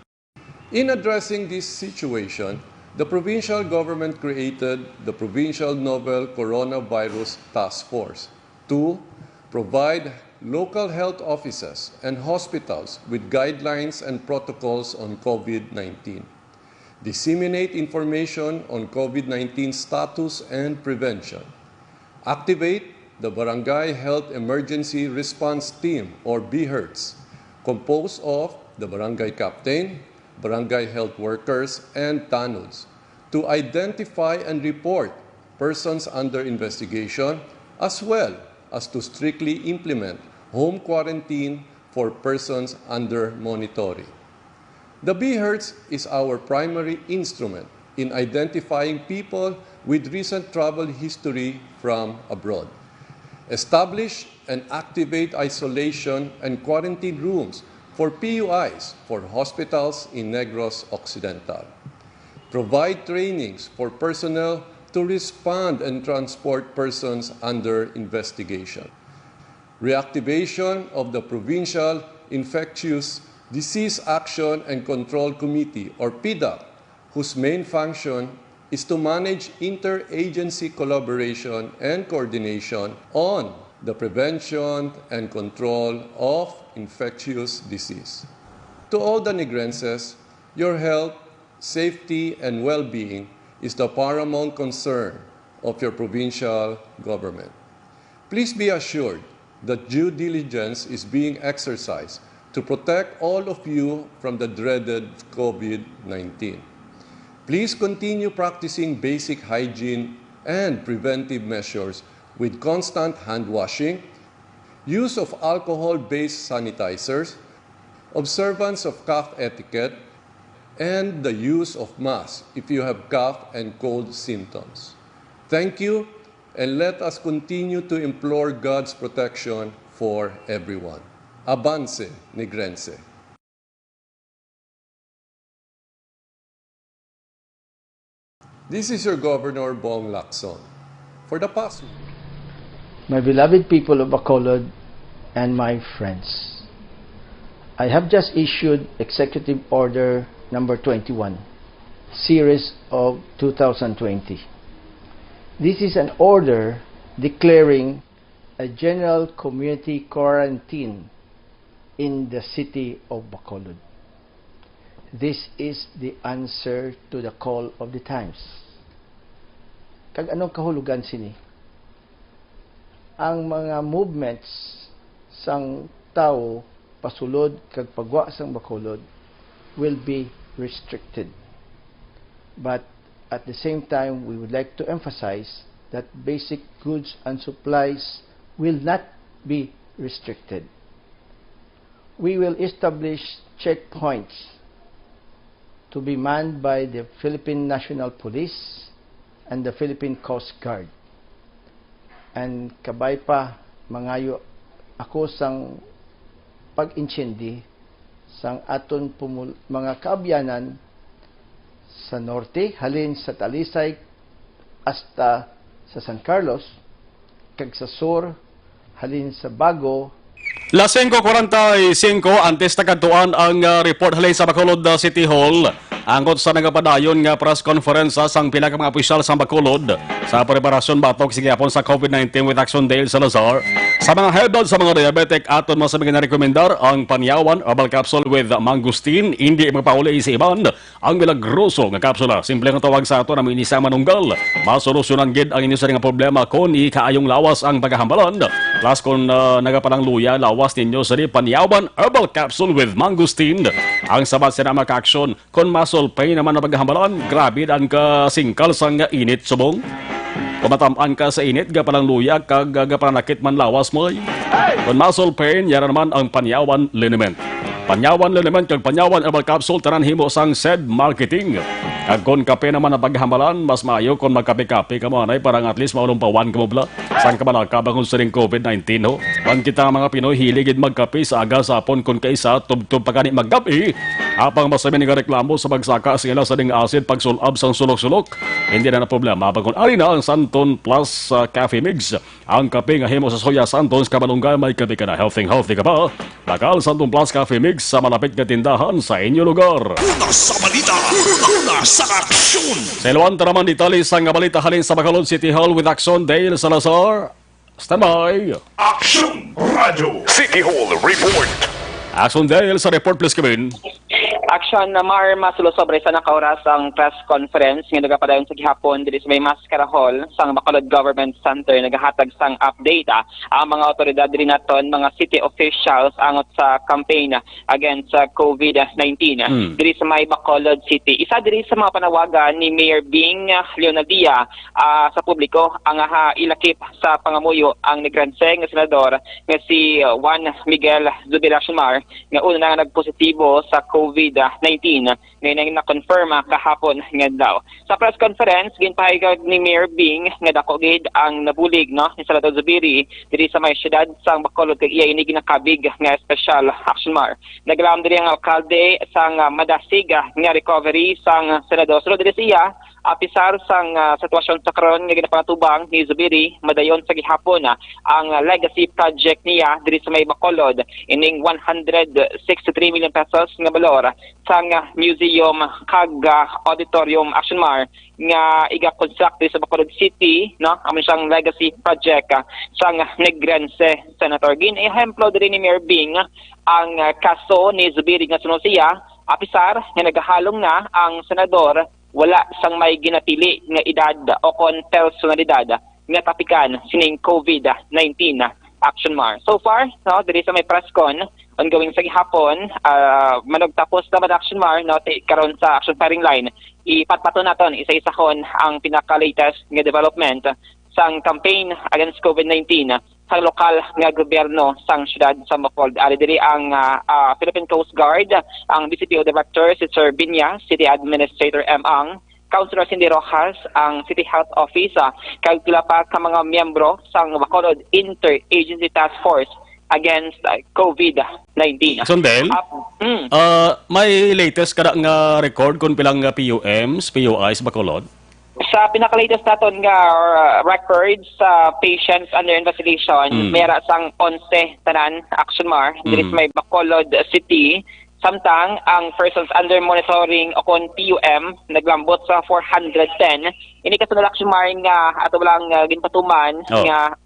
In addressing this situation, the provincial government created the Provincial Novel Coronavirus Task Force to provide local health offices and hospitals with guidelines and protocols on COVID-19, disseminate information on COVID-19 status and prevention, activate the Barangay Health Emergency Response Team, or BHERTS, composed of the barangay captain, barangay health workers, and TANUDs, to identify and report persons under investigation, as well as to strictly implement home quarantine for persons under monitoring. The BHERTS is our primary instrument in identifying people with recent travel history from abroad. Establish and activate isolation and quarantine rooms for PUIs for hospitals in Negros Occidental. Provide trainings for personnel to respond and transport persons under investigation. Reactivation of the Provincial Infectious Disease Action and Control Committee, or PIDAC, whose main function is to manage interagency collaboration and coordination on the prevention and control of infectious disease. To all the Negrenses, your health, safety, and well-being is the paramount concern of your provincial government. Please be assured that due diligence is being exercised to protect all of you from the dreaded COVID-19. Please continue practicing basic hygiene and preventive measures with constant hand washing, use of alcohol-based sanitizers, observance of cough etiquette, and the use of masks if you have cough and cold symptoms. Thank you, and let us continue to implore God's protection for everyone. Avance, Negrense. This is your Governor Bong Lacson. For the past week, my beloved people of Bacolod and my friends, I have just issued Executive Order number 21, series of 2020. This is an order declaring a general community quarantine in the city of Bacolod. This is the answer to the call of the times. Kag anong kahulugan sini? Ang mga movements sang tao pasulod kag pagwa sang Bacolod will be restricted. But at the same time, we would like to emphasize that basic goods and supplies will not be restricted. We will establish checkpoints to be manned by the Philippine National Police and the Philippine Coast Guard. And kabay pa, mangayo ako sang pag-inchendi sang aton mga kaabyanan sa norte, halin sa Talisay hasta sa San Carlos, kag sa sur, halin sa Bago. Las 5:45 antes nakadtuan ang report halin sa Bacolod City Hall. Angkot sa nagapadayon nga press conference sang pila ka mga opisyal sa Bacolod sa preparasyon batok sa gihapon sa COVID-19 with Aksyon Dale Salazar. Sa mga head sa mga diabetic aton masabi nga rekomendar ang panyawan herbal capsule with mangustin, hindi magpauli sa iban ang milagroso nga kapsula. Simple nga tawag sa ato na minisa manunggal. Masolusyonan gid ang inyo sa nga problema kon ikaayong lawas ang paghahambalan. Plus kon nagapalang luya lawas ninyo sa panyawan herbal capsule with mangustin. Ang sabat sa nama ka-aksyon kon masolpay naman na paghahambalan. Grabe ang kasingkal sang init subong. Kumatamaan ka sa init, gapalang luya, kag gapalang nakit man lawas mo. Kung muscle pain, yara naman ang panyawan liniment. Panyawan Leleman kag Panyawan Herbal Capsule tanan himo sang said marketing. Kag kon kape naman na paghamalan, mas maayo kon magkape-kape ka mo anay parang at least maulong pawan ka mo bla. Sang ka malakabang kung sa ring COVID-19 ho. Pag kita mga Pinoy hiligid magkape sa aga sa hapon kon kaisa tubtub pa kani magkape. Apang masami nga reklamo sa pagsaka sila sa ding acid pagsulab sang sulok-sulok. Hindi na problema pag kun ari na ang Santon Plus Cafe Mix. Ang kape nga himo sa Soya Santos kabalunggay may kape ka na healthy ka pa. Bakal Santon Plus Cafe Mix sa malapit na tindahan sa inyo lugar. Una sa balita, una sa aksyon. Sa Iluan taraman ditali sa nga balita halin sa Bacolod City Hall with Aksyon Dale Salazar. Stand by. Aksyon Radio City Hall Report. Aksyon Dale sa report please Kevin. Aksyon na masulo sobre sa nakaoras ang press conference nga nagapadayon sa gihapon dili sa may Mascara Hall sa Bacolod Government Center nagahatag sang update ang mga otoridad diri naton mga city officials angot sa campaign against COVID-19 diri sa may Bacolod City. Isa diri sa mga panawagan ni Mayor Bing Leonadia sa publiko ang ilakip sa pangamuyo ang negranse nga senador nga si Juan Miguel Zubira nga una na nagpositibo sa COVID-19 ngayon na-confirm kahapon nga daw. Sa press conference, ginpahayag ni Mayor Bing nga dako gid ang nabulig ni Senador Zubiri diri sa may syudad sang Bacolod kag iya ini ginakabig nga special action mar. Naglaom diri ang alkalde sang madasig nga recovery sang senador. Sulod diri siya apisar sang sitwasyon sa karon nga ginapangatubang ni Zubiri madayon sa gihapon ang legacy project niya diri sa may Bacolod ining 163 million pesos nga balor sang museum kag auditorium action mar nga iga-construct sa Bacolod City amo siyang legacy project sang Negrense Senator. Gin-ehemplo diri ni Mayor Bing ang kaso ni Zubiri nga sunod siya apisar nga nagahalong na ang senador wala sang may ginapili nga edad o kon personalidad nga tapikan sining COVID-19 action mar. So far, diri sa may press con ongoing sa gihapon, managtapos naman action mar karon sa action firing line. Ipatpato naton isa-isahon ang pinaka-latest nga development sang campaign against COVID-19 sa lokal nga gobyerno sang syudad sa Bacolod. Ari diri ang Philippine Coast Guard, ang BCPO Director si Sir Binya, City Administrator M. Ang, Councilor Cindy Rojas, ang City Health Office, kag pila pa ka mga miyembro sang Bacolod Interagency Task Force against COVID-19. Sundel, may latest kada nga record kung pilang PUMs, PUIs Bacolod? Sa pinaka-latest naton nga records sa patients under investigation, mera sang 11 tanan action mar diri sa may Bacolod City. Samtang ang persons under monitoring o kon PUM naglambot sa 410. Ini kasunod action mar nga ato lang ginpatuman nga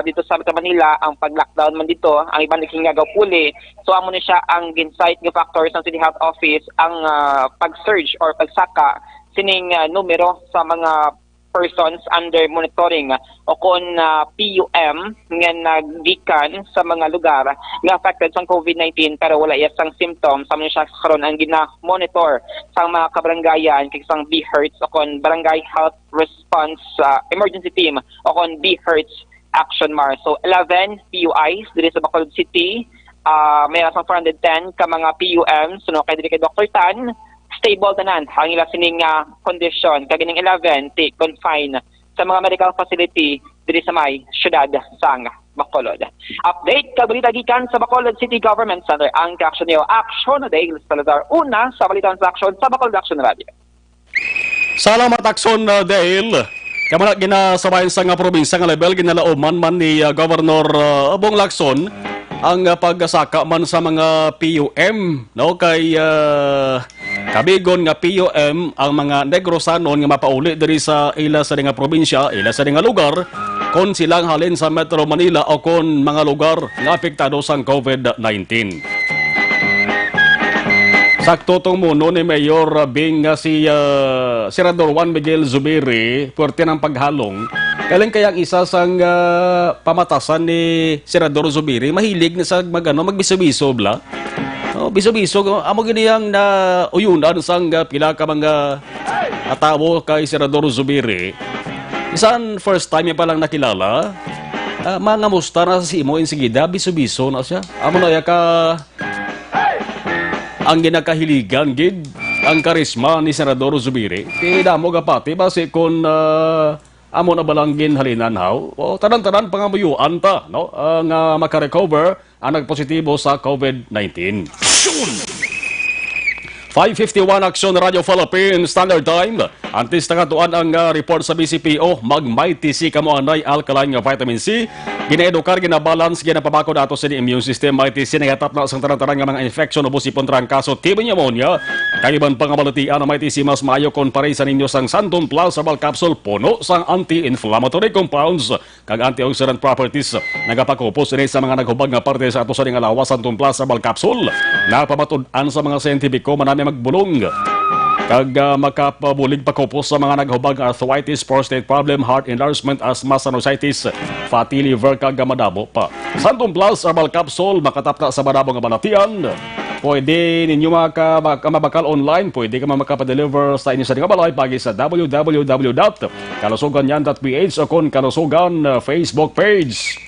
dito sa Metro Manila ang pag-lockdown man dito, ang ibang nagkingagaw puli. So amo ni siya ang ginsight nga factors ng City Health Office ang pag-surge or pagsaka sining numero sa mga persons under monitoring o kon PUM nga naggikan sa mga lugar nga affected sa COVID-19 pero wala isang symptoms. Sa mga siya karon ang gina-monitor sa mga kabrangayan kay sang BHERTS o kon Barangay Health Response Emergency Team o kon BHERTS Action Mar. So 11 PUIs diri sa Bacolod City, may asang 410 ka mga PUMs suno kay diri kay Dr. Tan stable tanan ang ila sining condition kagining 11 confine sa mga medical facility diri sa may syudad sang Bacolod. Update kabalita gikan sa Bacolod City Government Center ang Aksyon niyo Aksyon Dale Salazar una sa balitan sa Aksyon sa Bacolod Action Radio. Salamat Aksyon Dale. Kamana ginasabayan sa nga probinsya nga level ginalaoman man ni Governor Bong Lacson ang pagsaka man sa mga PUM kay kabigon nga PUM ang mga Negrosanon nga mapauli diri sa ila sa nga probinsya, ila sa nga lugar kon silang halin sa Metro Manila o kon mga lugar nga apektado sang COVID-19. Sakto tong muno ni Mayor Bing nga si Senador Juan Miguel Zubiri puwerte ng paghalong. Kailan kaya ang isa sang pamatasan ni Senador Zubiri mahilig na sa magbiso-biso bla. Biso-biso amo giniyang na uyunan sang pila ka mga atawo kay Senador Zubiri. Isang first time niya palang nakilala. Mga musta na si Imo insigida biso-biso na siya. Amo na ya ka ang ginakahiligan gid ang karisma ni Senador Zubiri. Kaya mo gapati base kung amo na balanggin halinanhaw o tanan-tanan pangamuyuan ta no nga makarecover ang nagpositibo sa COVID-19. 5:51 Aksyon Radio Philippines Standard Time. Antes nakatuan ang report sa BCPO, magmighty si kamo anay alkaline nga vitamin C. Ginaedukar, ginabalance, ginapabako dato sa immune system. Mighty C nagatap na sang tanan-tanan nga mga infection o busipon trangkaso TB pneumonia. Kaiban pangabalatian ang mighty C mas maayo konpare sa ninyo sang Santon Plus herbal capsule puno sang anti-inflammatory compounds kag antioxidant properties. Nagapakupos rin sa mga naghubag nga parte sa ato sa nga lawas Santon Plus herbal capsule. Napabatud-an sa mga siyentipiko manami magbulong kag makapabulig pakupos sa mga naghubag arthritis, prostate problem, heart enlargement, asthma, sinusitis, fatty liver kag madabo pa. Santon Plus herbal capsule makatapta sa madabo nga balatian. Pwede ninyo mabakal online, pwede ka makapadeliver sa inyo sa nga balay pagi sa www.kalusuganyan.ph o kung Kalusugan Facebook page.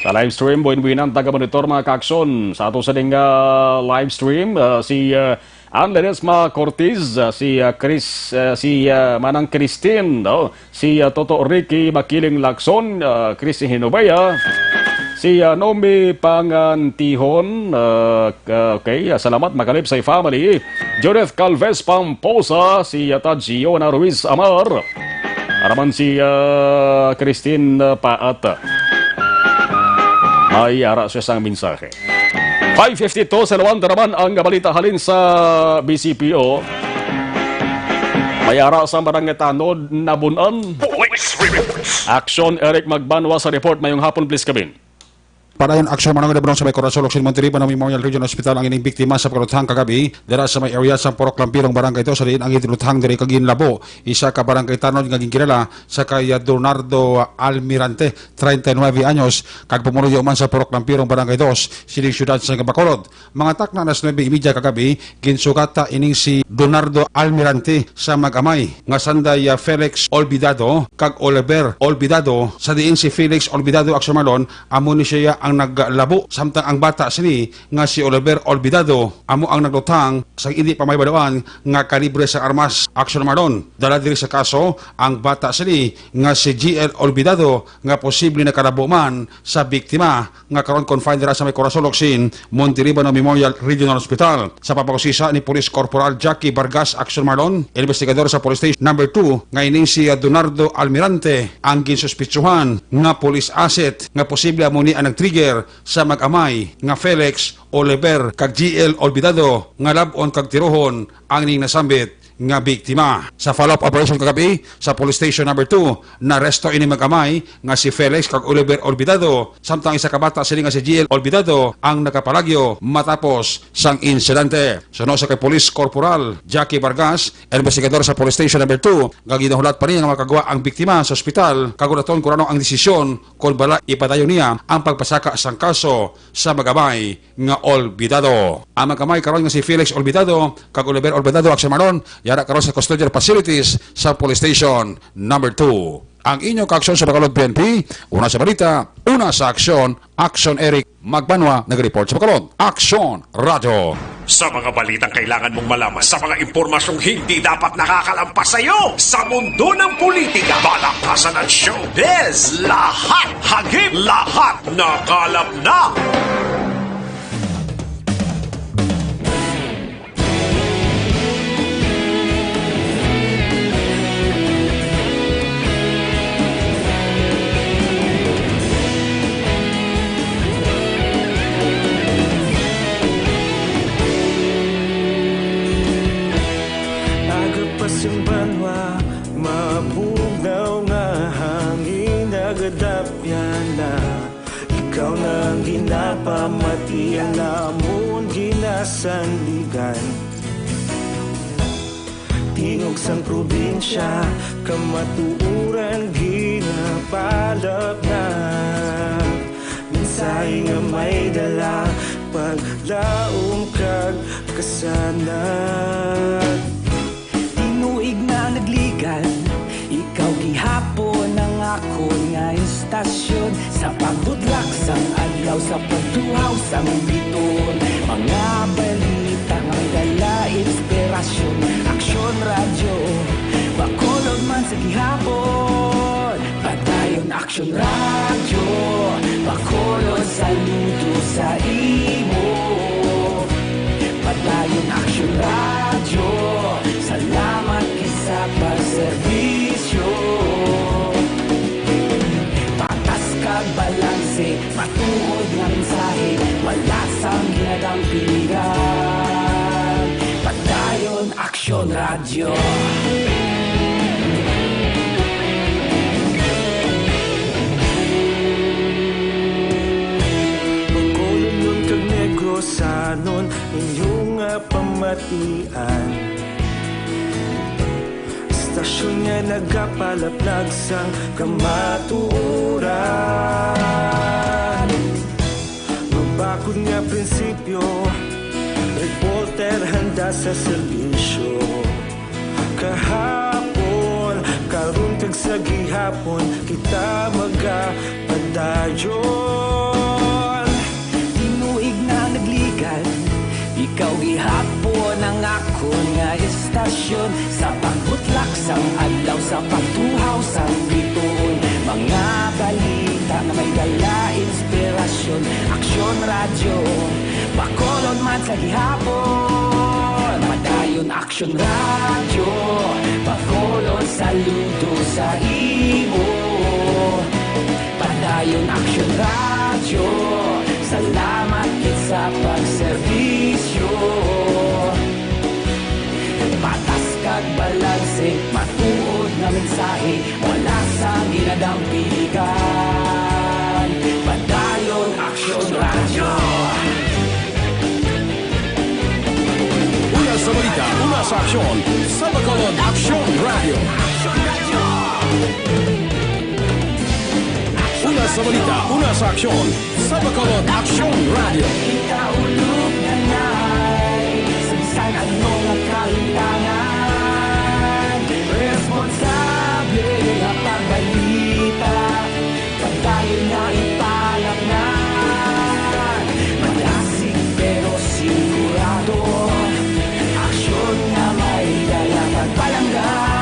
Sa live stream, buwin-buwinan taga-monitor mga kaaksyon. Sa ato sa live stream, si Ann Ledesma Cortez, si Manang Christine, si Toto Ricky Makiling Lacson, Chris Genovea, si Nomi Pangantihon, okay, salamat makalip sa family, Judith Calves Pamposa, si Giona Ruiz Amar, araman si Christine Paat. May ara siya sang mensahe. 5:52 sa Luanda naman ang balita halin sa BCPO. May ara sa barangay Tanod Nabunan. Aksyon Eric Magbanwa sa report mayong hapon please kabin. Para yung aksyon manang Lebrong sa may Corazon, Locsin Monterrey, Panang Memorial Regional Hospital ang ining biktima sa pagkaluthang kagabi. Dara sa may area sa Porok Lampirong barangay ito, sa diin ang itiluthang diri kagin Labo. Isa ka barangay Tanod nga ginkilala sa kay Donardo Almirante, 39 anyos, kag pumunuyo man sa Porok Lampirong barangay 2, sining syudad sa Bacolod. Mga takna nas 9:30 kagabi, ginsugata ining si Donardo Almirante sa mag-amay nga sanday Felix Olvidado kag Oliver Olvidado. Sa diin si Felix Olvidado aksyon Marlon, amo ni siya ang naglabo samtang ang bata sini nga si Oliver Olvidado amo ang naglutang sa hindi pa may badawaan nga kalibre sa armas aksyon Marlon. Dala diri sa kaso ang bata sini nga si GL Olvidado nga posible na kalabo man sa biktima nga karon confined dira sa may Corazon Locsin Monterrey Memorial Regional Hospital. Sa papakusisa ni Police Corporal Jackie Vargas aksyon Marlon, investigador sa Police Station number 2 nga ining si Donardo Almirante ang ginsuspitsuhan nga police asset nga posible amo ni ang nagtrigger sa mag-amay nga Felix Oliver kag GL Olvidado nga labon kag tirohon ang ning nasambit nga biktima. Sa follow-up operation kagabi sa police station number 2, naresto ini mag-amay nga si Felix kag Oliver Olvidado samtang isa ka bata sila nga si GL Olvidado ang nakapalagyo matapos sang insidente. Suno sa kay Police Corporal Jackie Vargas, investigador sa police station number 2, gaginahulat pa niya nga makagawa ang biktima sa ospital kagulaton kung ano ang desisyon kung bala ipadayon niya ang pagpasaka sang kaso sa mag-amay nga Olvidado. Ang mag-amay karon nga si Felix Olvidado kag Oliver Olvidado aksyon Marlon yara karon sa custodial facilities sa police station number 2. Ang inyong kaaksyon sa Bacolod PNP, una sa balita, una sa aksyon, Aksyon Eric Magbanwa, nag-report sa Bacolod. Aksyon Radio. Sa mga balitang kailangan mong malaman, sa mga impormasyong hindi dapat nakakalampas sa iyo, sa mundo ng politika, balakasan at showbiz, lahat hagip, lahat nakalap na. Ikaw na ginapamati ang namon ginasandigan. Tingog sang probinsya kamatuuran ginapalap na. Minsay nga may dala paglaom kag kasanat. Tinuig na nagligan, ikaw gihapon ang ako nga istasyon sa pagbudlak sang adlaw sa pagtuhaw sang biton. Mga balita Aksyon Radio, Bacolod saludo sa imo. Padayon Aksyon Radio, salamat kisa pagserbisyo. Patas kag balanse, matuod nga mensahe, wala sang ginadang piligan. Padayon Aksyon Radio. Sanon inyong pamatian, istasyon nga nagapalaplag sang kamatuoran. Mabakod nga prinsipyo, reporter handa sa serbisyo. Kahapon, karong tag sa gihapon, kita magapadayon. Tinuig na nagligan, ikaw gihapon ang akon nga istasyon. Sa pagbutlak sang adlaw, sa pagtuhaw sang bituon, mga balita na may dala inspirasyon. Aksyon Radio, Bacolod man sa gihapon. Padayon Aksyon Radio, Bacolod saludo sa imo. Padayon Aksyon Radio, salamat kit sa pagserbisyo. Patas kag balanse, matuod na mensahe, wala sa ginadang piligan. Padayon Aksyon Radio. Una sa balita, una sa aksyon, sa Bacolod Aksyon Radio. Una sa balita, una sa aksyon, sa Bacolod Aksyon Radio. Ikaulog na na'y sabisan anong nagkalintangan. Responsable na pagbalita, pagdayon na ipalak na. Malasig pero sigurado, aksyon na may dala pagpalanggan.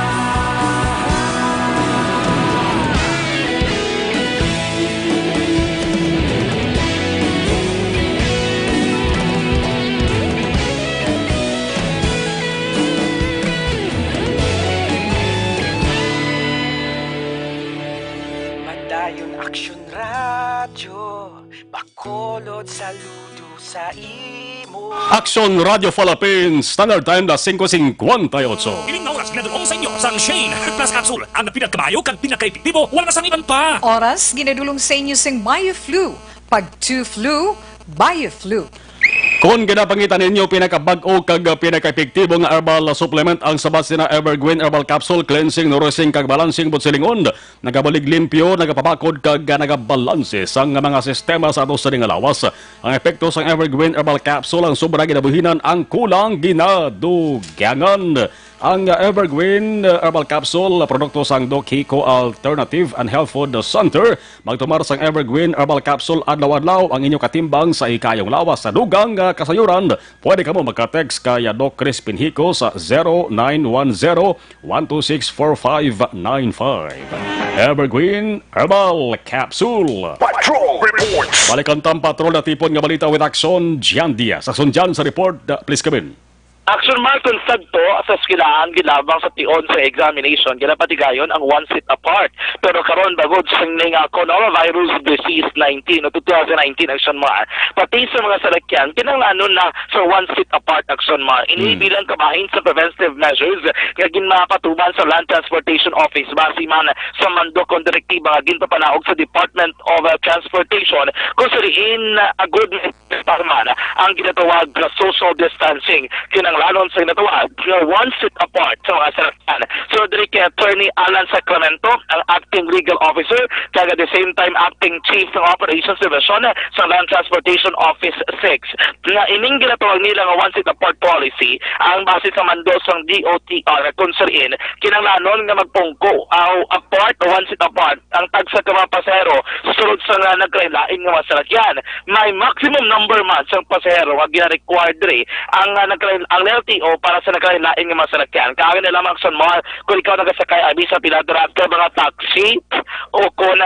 Aksyon Radio, Bacolod saludo sa imo. Aksyon Radio Philippines, Standard Time na 5:58. Ining na oras ginadulong sa inyo sang Shane Plus Capsule. Ang pinagkabayo kag pinaka-epektibo, wala na sang iban pa. Oras ginadulong sa inyo sing BioFlu. Pag 2 flu, BioFlu. Kung ginapangitan ninyo pinakabag-o kag pinaka-epektibo nga herbal supplement ang sabat na Evergreen Herbal Capsule, cleansing, nourishing kag balancing butsilingon, nagabalig limpyo, nagapabakod kag nagabalanse sang mga sistema sa ato sa lawas. Ang epekto sang Evergreen Herbal Capsule ang sobra ginabuhinan, ang kulang ginadugangan. Ang Evergreen Herbal Capsule, produkto sang Doc Hiko Alternative and Health Food Center. Magtumar sang Evergreen Herbal Capsule adlaw-adlaw ang inyo katimbang sa ikayong lawas sa dugang kasayuran. Pwede ka mo magka-text kay Doc Crispin Hiko sa 0910-126-4595. Evergreen Herbal Capsule. Patrol reports. Balikan tam patrol na tipon nga balita with Aksyon, Gian Diaz. Aksyon Gian sa report, please come in. Aksyon Marlon sadto sa eskwelahan gilabang sa tion sa examination ginapatigayon ang 1 seat apart. Pero karon bagod sa ning coronavirus disease 19 o 2019 Aksyon Mar. Pati sa mga salakyan kinahanglan na sa 1 seat apart Aksyon Mar. Inibilang kabahin sa preventive measures nga ginmapatuban sa Land Transportation Office base man sa mandok kon direktiba nga ginpapanaog sa Department of Transportation kung sariin a good man ang ginatawag na social distancing kinanglanon sa ginatawag na 1 seat apart sa mga salakyan. So diri kay Attorney Alan Sacramento, ang acting legal officer, kag at the same time acting chief ng Operations Division sa Land Transportation Office 6. Na ining ginatawag nila nga 1 seat apart policy ang base sa mandos ng DOTR kung sariin kinanglanon nga magpungko apart o 1 seat apart ang tagsa ka mga pasahero sulod sa nga nagkailain nga mga salakyan. May maximum number man sa pasahero nga gina-required diri ang ang LTO para sa nagkailain nga mga salakyan. Kaagin nila mga Aksyon Mall, kung ikaw nagasakay abi sa pinadarat ka mga taxi o kung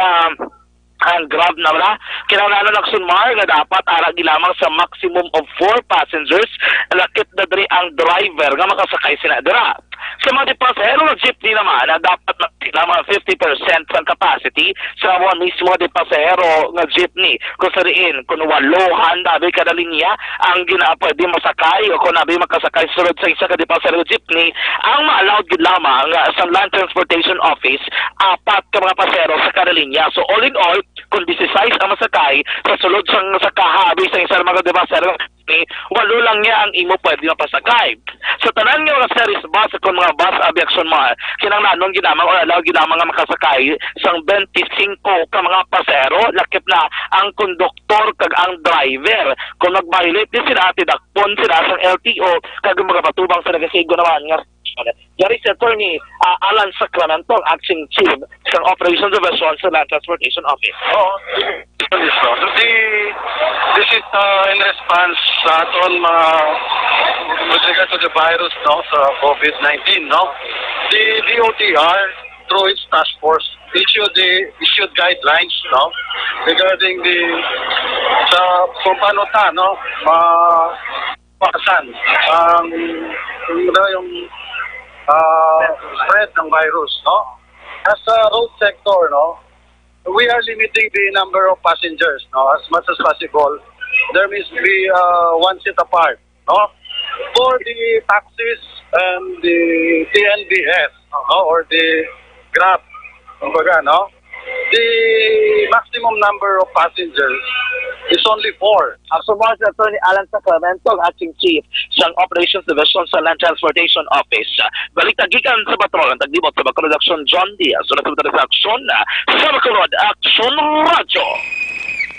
ang Grab na wala, kinahanglan ng Aksyon Mall nga dapat aragi lamang sa maximum of 4 passengers, lakit na diri ang driver nga makasakay sila dira. Sa mga pasahero ng jeepney naman na dapat lamang 50% ng capacity sa mga mismo de pasahero ng jeepney. Kung sariin, kung walohan nabi kada linya ang pwede masakay o kung nabi makasakay sunod sa isa ka de pasahero ng jeepney, ang ma-allowed gid lamang sa Land Transportation Office 4 ka mga pasahero sa kada linya. So all in all, kung 16 ang masakay sa sulod sa kahabi sa isa mga de pasahero ng jeepney, 8 lang niya ang imo pwede mapasakay. So tanan nga mga series bus kung mga bus abi Aksyon Mall, kinahanglan ginamang o allow ginamang nga makasakay sang 25 ka mga pasahero, lakip na ang konduktor kag ang driver. Kung nag-violate din sila, tidakpon sila sang LTO kag mga patubang sa nagasigo naman nga. Yari si Attorney Alan Sacramento, Acting Chief sa Operations Division sa Land Transportation Office. This is in response sa aton mga with regard to the virus, no, sa COVID-19, no. The DOTR through its task force issued guidelines, no, regarding sa kung paano no, mapakasan ang yung spread ng virus, no. As a road sector, no, we are limiting the number of passengers, no, as much as possible. There must be 1 seat apart, no. For the taxis and the TNBS, no, or the Grab, kumbaga, no, the maximum number of passengers is only 4. Aksyon Mall si Attorney Alan Sacramento, Acting Chief sa Operations Division sa Land Transportation Office. Balik tagikan sa Batrolan, taglibot sa Bacolod Aksyon John Diaz, sunod sa Aksyon sa Bacolod Aksyon Radio.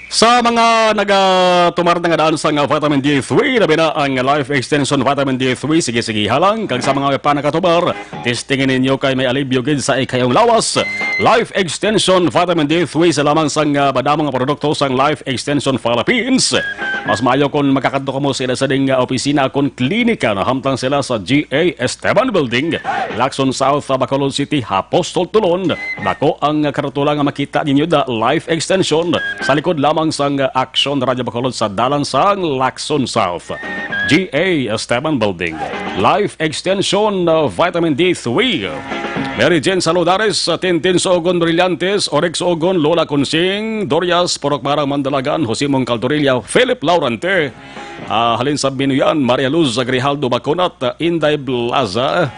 Sa mga nagtumar na nga daan sa vitamin D3, labi na ang Life Extension Vitamin D3, sige-sige halang. Kag sa mga panakatumar, testingin ninyo kay may alibyo gid sa ikayong lawas. Life Extension Vitamin D3 sa lamang sang badamang produkto sang Life Extension Philippines. Mas maayo kung makakadto mo sila sa ding opisina kung klinika na hamtang sila sa GA Esteban Building, Lacson South, Bacolod City, Apostol Tulon. Nako ang karatulang makita ninyo da Life Extension sa likod lamang sang Aksyon Radio Bacolod sa dalan sang Lacson South. GA Esteban Building, Life Extension Vitamin D3. Mary Jane Saludares, Tintin Sogon Brillantes, Orex Ogon, Lola Consing, Dorias, Porok Marang Mandalagan, Josimong Caldorilla, Philip Laurante, Halin Sabbinuyan, Maria Luz Agrijaldo Baconat, Inday Blaza,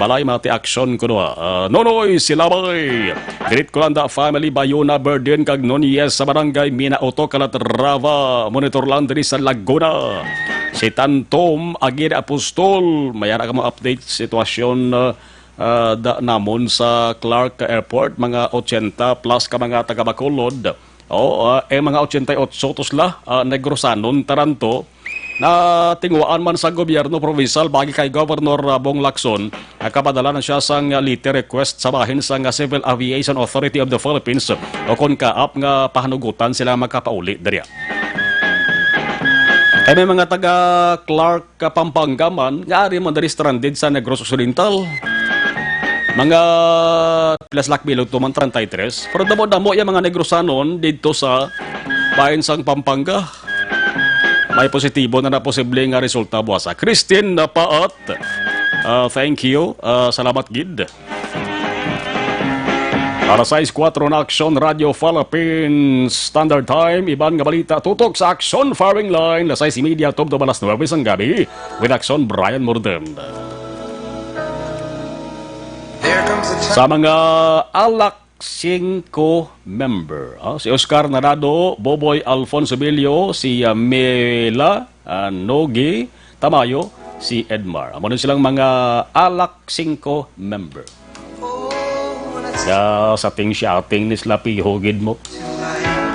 Balay Mati Aksyon kuno. Nonoy Silabay, Dirit Kulanda Family Bayona Burden kag Nonies sa Barangay Mina Oto Calatrava, Monitor Landry sa Laguna. Si Tantom Agir Apostol, mayara ka mo update sitwasyon namon sa Clark Airport, mga 80 plus ka mga taga Bacolod. Mga 88 tosla negrosanon taranto na tingwaan man sa gobyerno provincial bagi kay Governor Bong Lacson, kapadala na siya sang letter request sa bahin sang Civil Aviation Authority of the Philippines o kon kaap nga pahanugutan sila magkapauli diriya. Ay may mga taga Clark Pampanga man nga ari man diri stranded sa Negros Occidental. Mga Pilaslak Bilog tuman 33. Pero damo-damo yung mga negrosanon dito sa bayan sang Pampanga. May positibo na posible nga resulta buwasa. Christine Paat, thank you. Salamat gid. Para sa 4 na Aksyon Radio Philippines Standard Time, iban nga balita tutok sa Aksyon Firing Line, lasay si Media Top 9 ang gabi with Aksyon Brian Morden. Sa mga alak 5 member, si Oscar Narado, Boboy Alfonso Bilio, si Mela Nogi Tamayo, si Edmar. Amo silang mga alak 5 member. Sa ting-shouting ni Slapi Hogid mo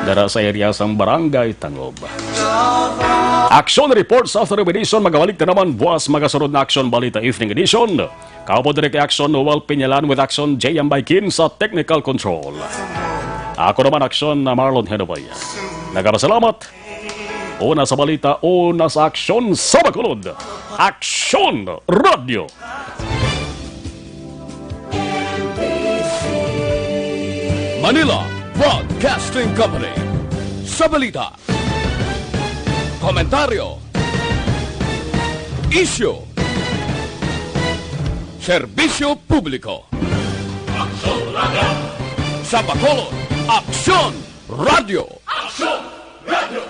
dara sa area sang Barangay Tangob. Action reports after edition, magawalik na naman buwas magasunod na Action Balita Evening Edition. Kaupo direct Action Noel Pinyalan with Action J.M. Baikin sa Technical Control. Ako naman Action na Marlon Genovea. Nagkakasalamat. Una sa balita, una sa Aksyon sa Bacolod. Aksyon Radio. Manila Broadcasting Company. Sa balita, komentaryo, isyu, serbisyo publiko. Sa Bacolod, Aksyon Radio. Aksyon Radio!